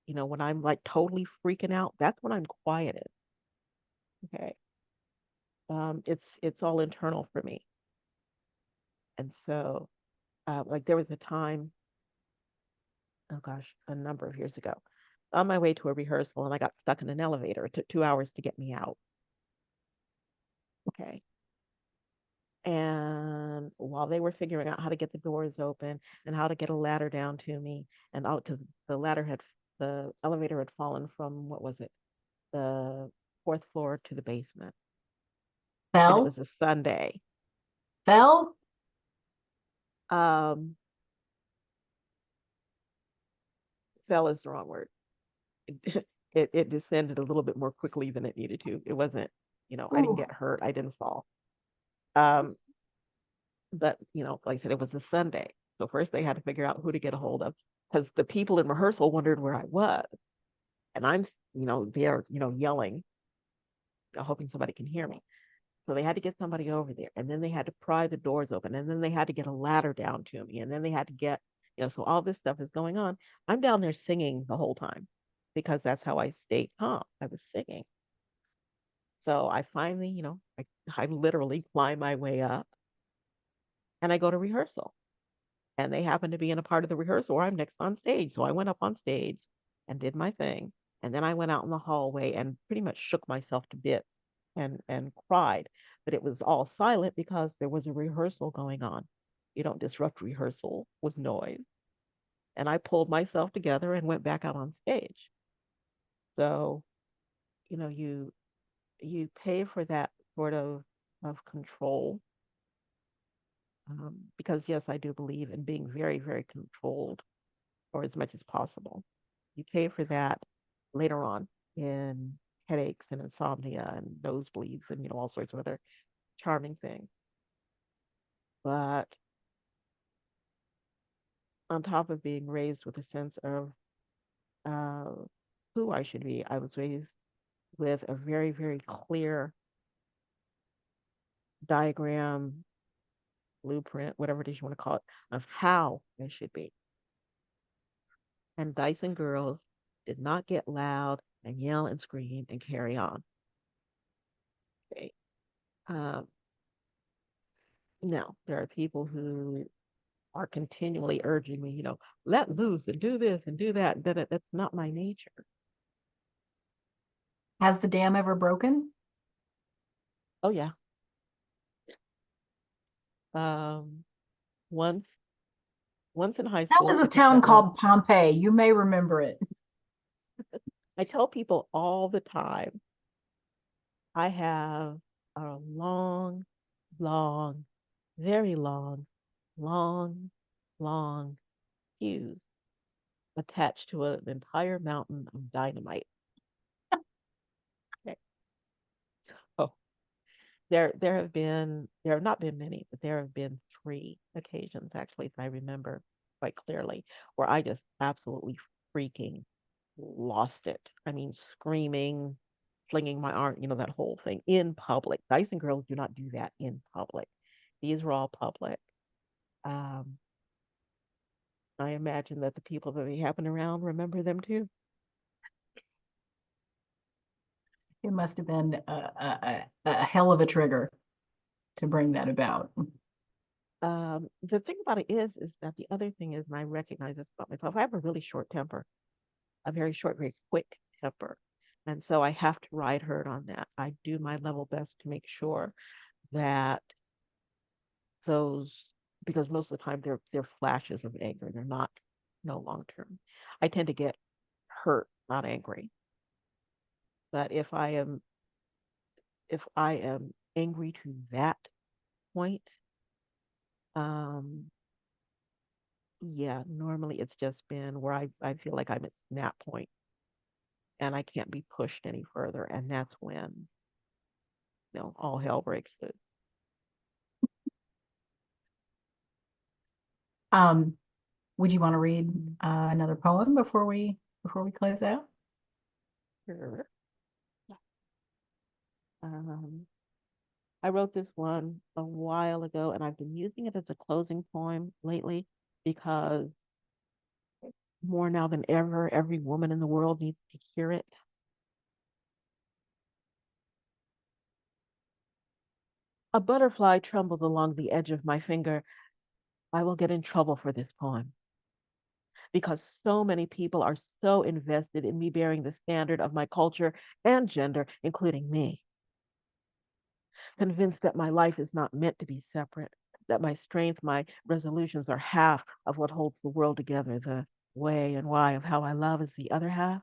when I'm like totally freaking out, that's when I'm quieted. Okay. It's all internal for me. And so, like there was a time, oh gosh, a number of years ago, on my way to a rehearsal, and I got stuck in an elevator. It took 2 hours to get me out. Okay. And while they were figuring out how to get the doors open and how to get a ladder down to me and out to the elevator had fallen from, what was it? The fourth floor to the basement. And it Fell, was a Sunday. fell. Um, fell is the wrong word. It descended a little bit more quickly than it needed to. It wasn't, I didn't Ooh, get hurt. I didn't fall. Um, but like I said, it was a Sunday. So first they had to figure out who to get a hold of because the people in rehearsal wondered where I was. And I'm, there, yelling, hoping somebody can hear me. So they had to get somebody over there, and then they had to pry the doors open, and then they had to get a ladder down to me, and then they had to get, so all this stuff is going on. I'm down there singing the whole time because that's how I stayed calm. I was singing. So I finally, I literally climb my way up and I go to rehearsal. And they happened to be in a part of the rehearsal where I'm next on stage. So I went up on stage and did my thing. And then I went out in the hallway and pretty much shook myself to bits and cried. But it was all silent because there was a rehearsal going on. You don't disrupt rehearsal with noise. And I pulled myself together and went back out on stage. So, you know, you you pay for that sort of control. Because yes, I do believe in being very, very controlled or as much as possible. You pay for that later on in headaches and insomnia and nosebleeds and all sorts of other charming things. But on top of being raised with a sense of uh, who I should be, I was raised with a very, very clear diagram, blueprint, whatever it is you want to call it, of how I should be. And Dyson girls did not get loud and yell and scream and carry on. Okay. Um, no, there are people who are continually urging me, let loose and do this and do that. That's not my nature. has the dam ever broken? Oh yeah. Um, once once in high That school, was a because town that was called Pompeii. You may remember it. I tell people all the time, I have a long, long, very long, long, long fuse attached to an entire mountain of dynamite. Okay. So there have not been many, but there have been three occasions actually, if I remember quite clearly, where I just absolutely freaking lost it. I mean, screaming, flinging my arm, that whole thing in public. Dyson girls do not do that in public. These are all public. Um, I imagine that the people that they happen around remember them too. It must have been a hell of a trigger to bring that about. The thing about it is that the other thing is, and I recognize this about myself, I have a really short temper, a very short, very quick temper. And so I have to ride herd on that. I do my level best to make sure that those, because most of the time they're flashes of anger. They're not no long term. I tend to get hurt, not angry. But if I am angry to that point, um, yeah, normally it's just been where I feel like I'm at snap point and I can't be pushed any further. And that's when, all hell breaks loose. Um, would you want to read another poem before we close out? Sure. Um, I wrote this one a while ago and I've been using it as a closing poem lately because more now than ever, every woman in the world needs to hear it. A butterfly trembled along the edge of my finger. I will get in trouble for this poem because so many people are so invested in me bearing the standard of my culture and gender, including me, convinced that my life is not meant to be separate, that my strength, my resolutions are half of what holds the world together, the way and why of how I love is the other half.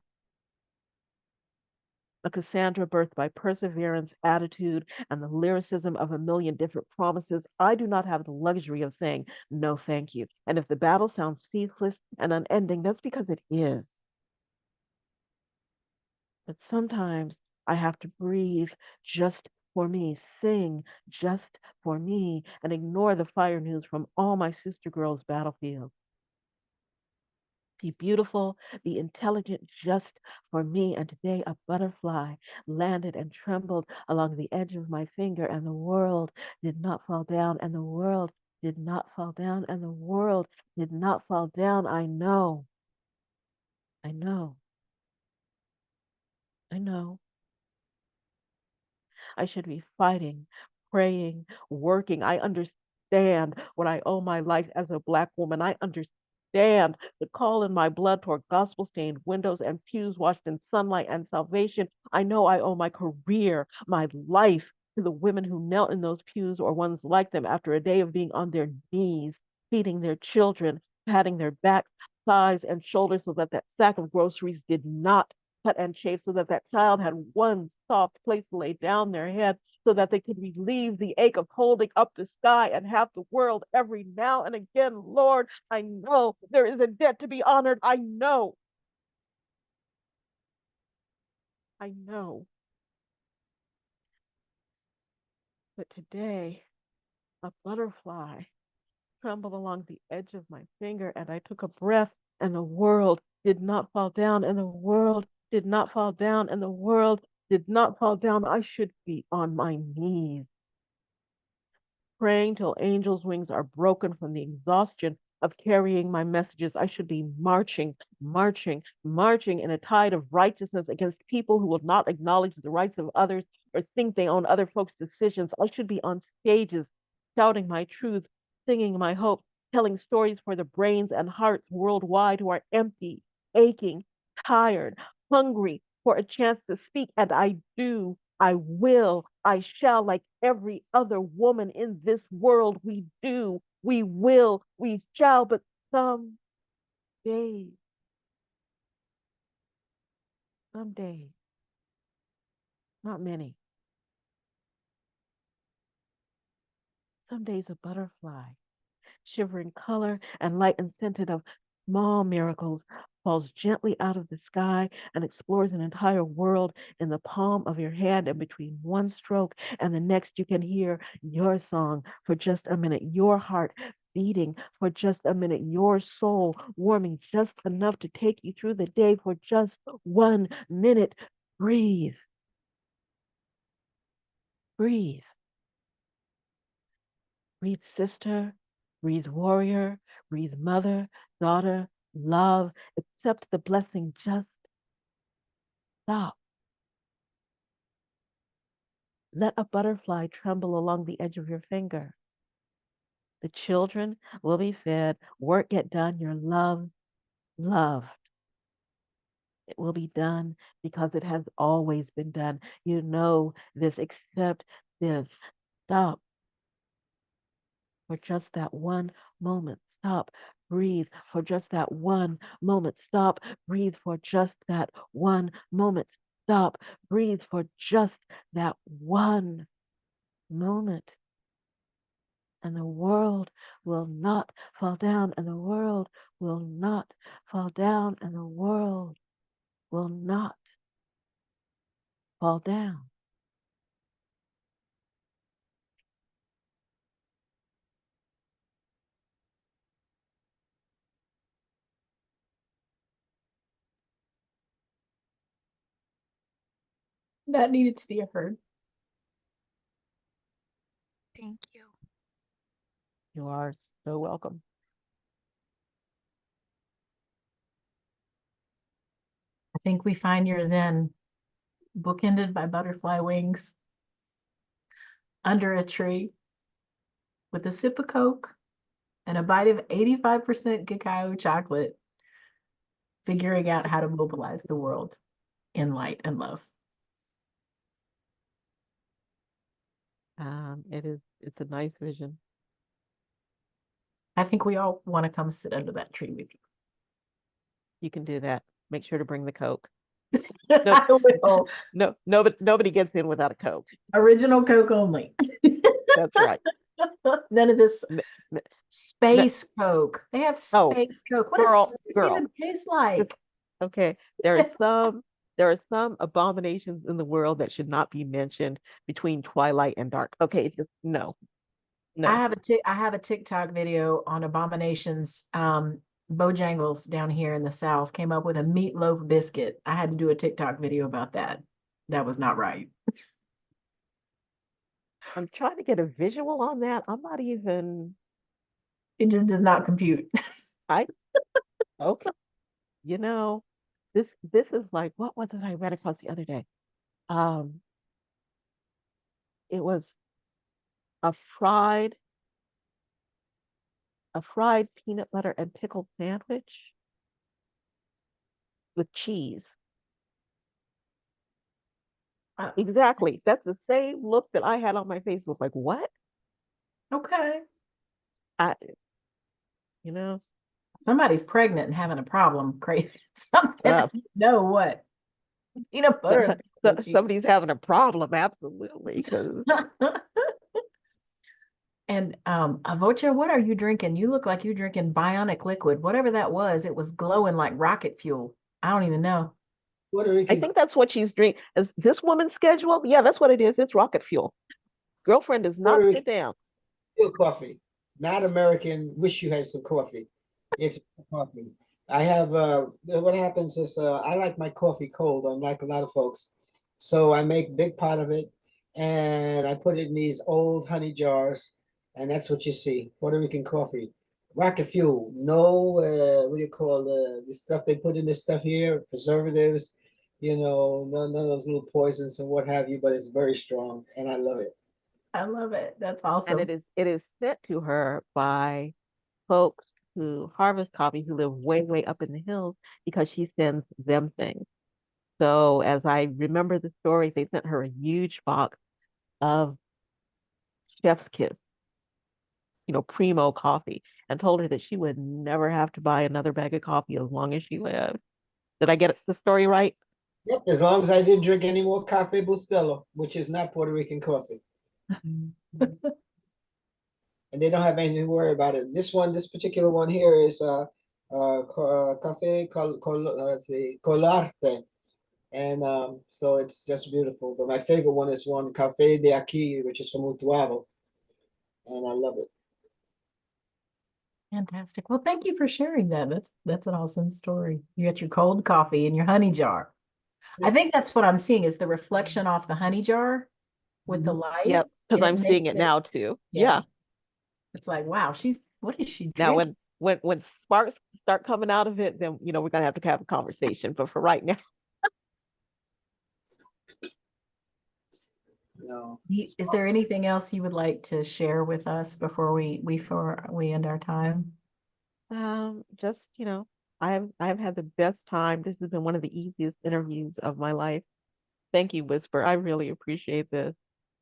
A Cassandra birthed by perseverance, attitude, and the lyricism of a million different promises, I do not have the luxury of saying no thank you. And if the battle sounds ceaseless and unending, that's because it is. But sometimes I have to breathe just for me, sing just for me, and ignore the fire news from all my sister girls' battlefields. Be beautiful, be intelligent just for me. And today a butterfly landed and trembled along the edge of my finger, and the world did not fall down, and the world did not fall down, and the world did not fall down. I know, I know, I know. I should be fighting, praying, working. I understand what I owe my life as a Black woman. I understand the call in my blood toward gospel stained windows and pews washed in sunlight and salvation. I know I owe my career, my life to the women who knelt in those pews or ones like them after a day of being on their knees, feeding their children, patting their backs, thighs, and shoulders so that that sack of groceries did not cut and chafe, so that that child had one soft place to lay down their head, so that they could relieve the ache of holding up the sky and have the world every now and again. Lord, I know there is a debt to be honored. I know. I know. But today, a butterfly trembled along the edge of my finger, and I took a breath, and the world did not fall down, and the world did not fall down, and the world did not fall down. I should be on my knees, praying till angels' wings are broken from the exhaustion of carrying my messages. I should be marching, marching, marching in a tide of righteousness against people who will not acknowledge the rights of others or think they own other folks' decisions. I should be on stages shouting my truth, singing my hope, telling stories for the brains and hearts worldwide who are empty, aching, tired, hungry for a chance to speak. And I do. I will, I shall, like every other woman in this world. We do, we will, we shall, but some days, some days, not many, some days a butterfly, shivering color and light and scented of small miracles, falls gently out of the sky and explores an entire world in the palm of your hand. And between one stroke and the next, you can hear your song for just a minute, your heart beating for just a minute, your soul warming just enough to take you through the day for just 1 minute. Breathe, Breathe. Breathe sister, breathe warrior, breathe mother, daughter, love. Accept the blessing. Just stop. Let a butterfly tremble along the edge of your finger. The children will be fed, work get done, your love, loved. It will be done because it has always been done. You know this, accept this. Stop for just that one moment. Stop, breathe for just that one moment. Stop, breathe for just that one moment. Stop, breathe for just that one moment. And the world will not fall down, and the world will not fall down, and the world will not fall down. That needed to be heard. Thank you. You are so welcome. I think we find your Zen bookended by butterfly wings under a tree with a sip of Coke and a bite of 85% cacao chocolate, figuring out how to mobilize the world in light and love. It's a nice vision. I think we all want to come sit under that tree with you. You can do that. Make sure to bring the Coke. I will. No, nobody gets in without a Coke. Original Coke only. That's right. None of this N- n- space Coke. They have Oh, space Coke. What does girl, space girl. even taste like? Okay, there are some abominations in the world that should not be mentioned between twilight and dark. Okay, just no. I No. have a TikTok video on abominations. Bojangles down here in the South came up with a meatloaf biscuit. I had to do a TikTok video about that. That was not right. I'm trying to get a visual on that. I'm not even It just does not compute. I okay. You know, this is like what was it I read across the other day? Um, it was a fried a fried peanut butter and pickle sandwich with cheese. Uh, Exactly. That's the same look that I had on my face. Was like, what? okay. I, you know, Somebody's pregnant and having a problem craving something. uh, Know what? Peanut butter and pickle cheese. somebody's having a problem, absolutely. Because And Avocha, what are you drinking? You look like you're drinking bionic liquid. Whatever that was, it was glowing like rocket fuel. I don't even know. Puerto I Rican, think that's what she's drinking. Is this woman's schedule? Yeah, that's what it is. It's rocket fuel. Girlfriend does not Puerto sit Rican down. real coffee, not American. Wish you had some coffee. It's coffee. I have what happens is I like my coffee cold, unlike a lot of folks. So I make big pot of it and I put it in these old honey jars, and that's what you see. Puerto Rican coffee. Rocket fuel. No what do you call the stuff they put in this stuff here, preservatives, none of those little poisons and what have you, but it's very strong and I love it. I love it. That's And awesome. it is sent to her by folks who harvest coffee who live way, way up in the hills because she sends them things. So as I remember the story, they sent her a huge box of Chef's Kiss, primo coffee, and told her that she would never have to buy another bag of coffee as long as she lived. Did I get the story right? Yep, as long as I didn't drink any more Cafe Bustelo, which is not Puerto Rican coffee. And they don't have anything to worry about it. This particular one here is Cafe let's see, Colarte. And so it's just beautiful. But my favorite one is one Cafe de Aquí, which is from Utuado. And I love it. Fantastic. Well, thank you for sharing that. That's an awesome story. You got your cold coffee in your honey jar. I think that's what I'm seeing is the reflection off the honey jar with the Mhm. light. Yep, because It I'm seeing makes it it, now too. yeah. Yeah. It's like, wow, what is she Now drinking? when sparks start coming out of it, then we're gonna have to have a conversation. But for right now, No. Is there anything else you would like to share with us before we end our time? just I've had the best time. This has been one of the easiest interviews of my life. Thank you, Whisper. I really appreciate this.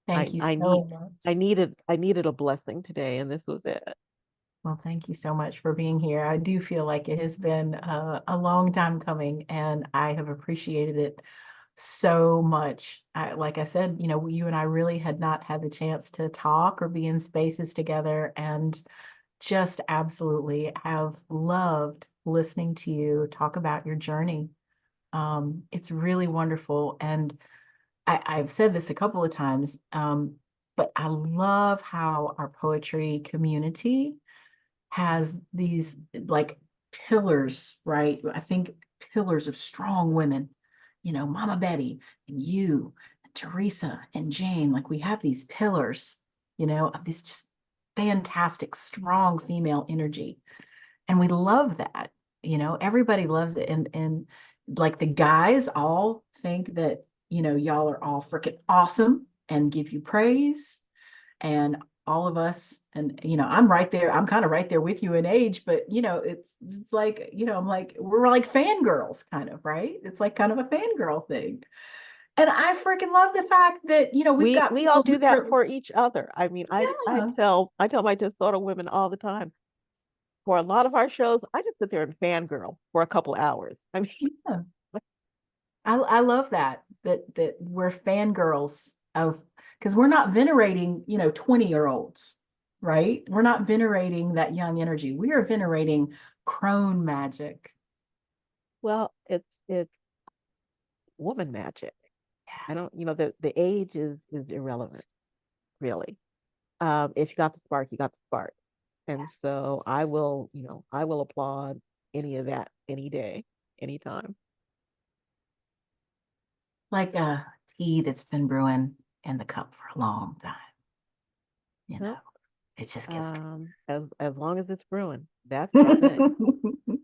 Thank I you I so need much. I needed a blessing today, and this was it. Well, thank you so much for being here. I do feel like it has been a long time coming, and I have appreciated it so much. Like I said, you and I really had not had the chance to talk or be in spaces together, and just absolutely have loved listening to you talk about your journey. It's really wonderful. And I've said this a couple of times, but I love how our poetry community has these like pillars, right? I think pillars of strong women, Mama Betty and you, and Teresa and Jane. Like we have these pillars, of this just fantastic, strong female energy. And we love that, everybody loves it. And like the guys all think that, y'all are all freaking awesome and give you praise, and all of us, and I'm right there, I'm kind of right there with you in age, but it's like, I'm like, we're like fangirls kind of, right? It's like kind of a fangirl thing. And I freaking love the fact that, we've got We all people do that for each other. I mean, yeah, I tell my disorder women all the time. For a lot of our shows, I just sit there and fangirl for a couple hours. I mean, yeah. I love that we're fangirls of, because we're not venerating, 20-year-olds, right? We're not venerating that young energy. We are venerating crone magic. well, it's woman magic. I don't, the age is irrelevant, really. If you got the spark, you got the spark. And so I will applaud any of that any day, anytime. Like a tea that's been brewing in the cup for a long time. Well, It just gets as long as it's brewing, that's the thing.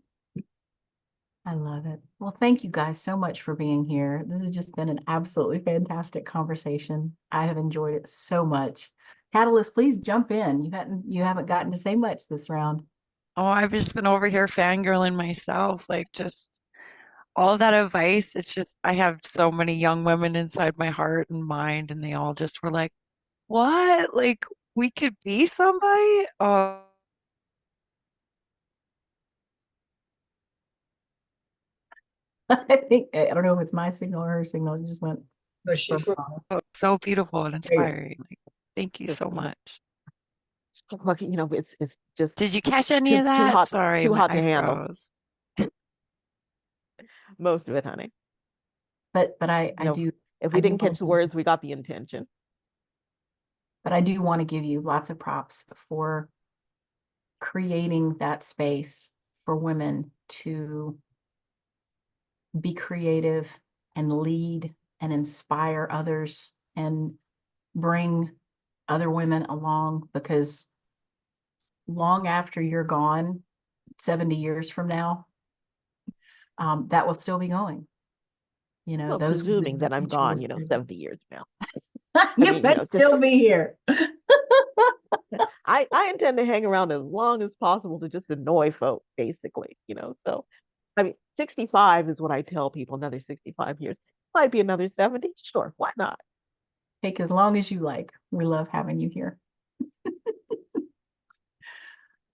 I love it. Well, thank you guys so much for being here. This has just been an absolutely fantastic conversation. I have enjoyed it so much. Catalyst, please jump in. You haven't gotten to say much this round. Oh, I've just been over here fangirling myself, like just all that advice. It's just I have so many young women inside my heart and mind, and they all just were like, "What? Like we could be somebody?" Oh, I think I don't know if it's my signal or her signal. It just went No, she broke froze. off. so beautiful and There you go. inspiring. Like, thank you Just, so much. look, it's just Did you catch any of that? Sorry, too hot to I handle. froze. Most of it, honey. But You know, if I we do didn't want catch the to words, we got the intention. but I do want to give you lots of props for creating that space for women to be creative and lead and inspire others and bring other women along, because long after you're gone, 70 years from now, that will still be going. Well, Those women presuming will that I'm teach you to gone, stay. 70 years from now. I You mean, better just still be here. I intend to hang around as long as possible to just annoy folk, basically. So I mean, 65 is what I tell people, another 65 years. Might be another 70. Sure, why not? Take as long as you like. We love having you here.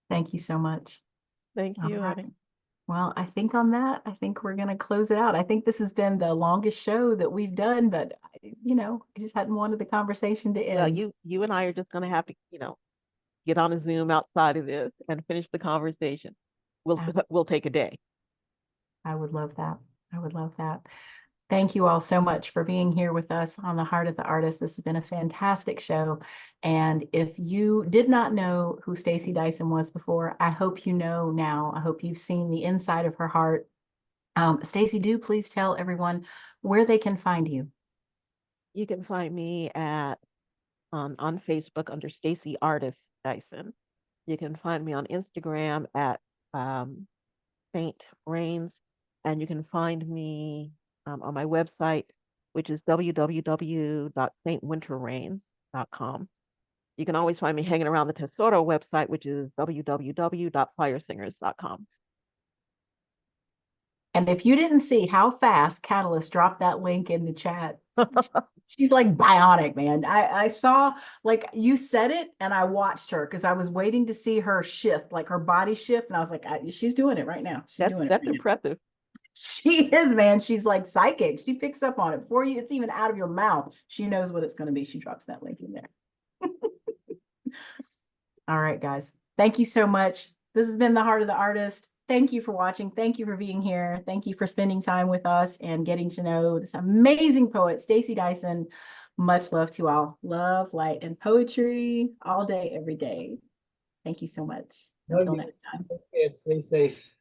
Thank you so much. Thank All you, right. honey. Well, I think on that, I think we're going to close it out. I think this has been the longest show that we've done, but I just hadn't wanted the conversation to Well, end. you and I are just gonna have to, get on a Zoom outside of this and finish the conversation. We'll Uh, we'll take a day. I would love that. I would love that. Thank you all so much for being here with us on the Heart of the Artist. This has been a fantastic show. And if you did not know who Stacy Dyson was before, I hope you know now. I hope you've seen the inside of her heart. Stacy, do please tell everyone where they can find you. You can find me at on Facebook under Stacy Artist Dyson. You can find me on Instagram at Saint Rains, and you can find me on my website, which is www.saintwinterrains.com. You can always find me hanging around the Tesoro website, which is www.firesingers.com. And if you didn't see how fast Catalyst dropped that link in the chat, she's like bionic, man. I saw, like, you said it and I watched her because I was waiting to see her shift, like her body shift. And I was like, she's doing it right now. She's doing it. That's right now. impressive. She is, man. She's like psychic. She picks up on it before you, it's even out of your mouth. She knows what it's going to be. She drops that link in there. All right, guys. Thank you so much. This has been The Heart of the Artist. Thank you for watching. Thank you for being here. Thank you for spending time with us and getting to know this amazing poet, Stacy Dyson. Much love to all. Love, light, and poetry all day, every day. Thank you so much. Until next time. Stay safe.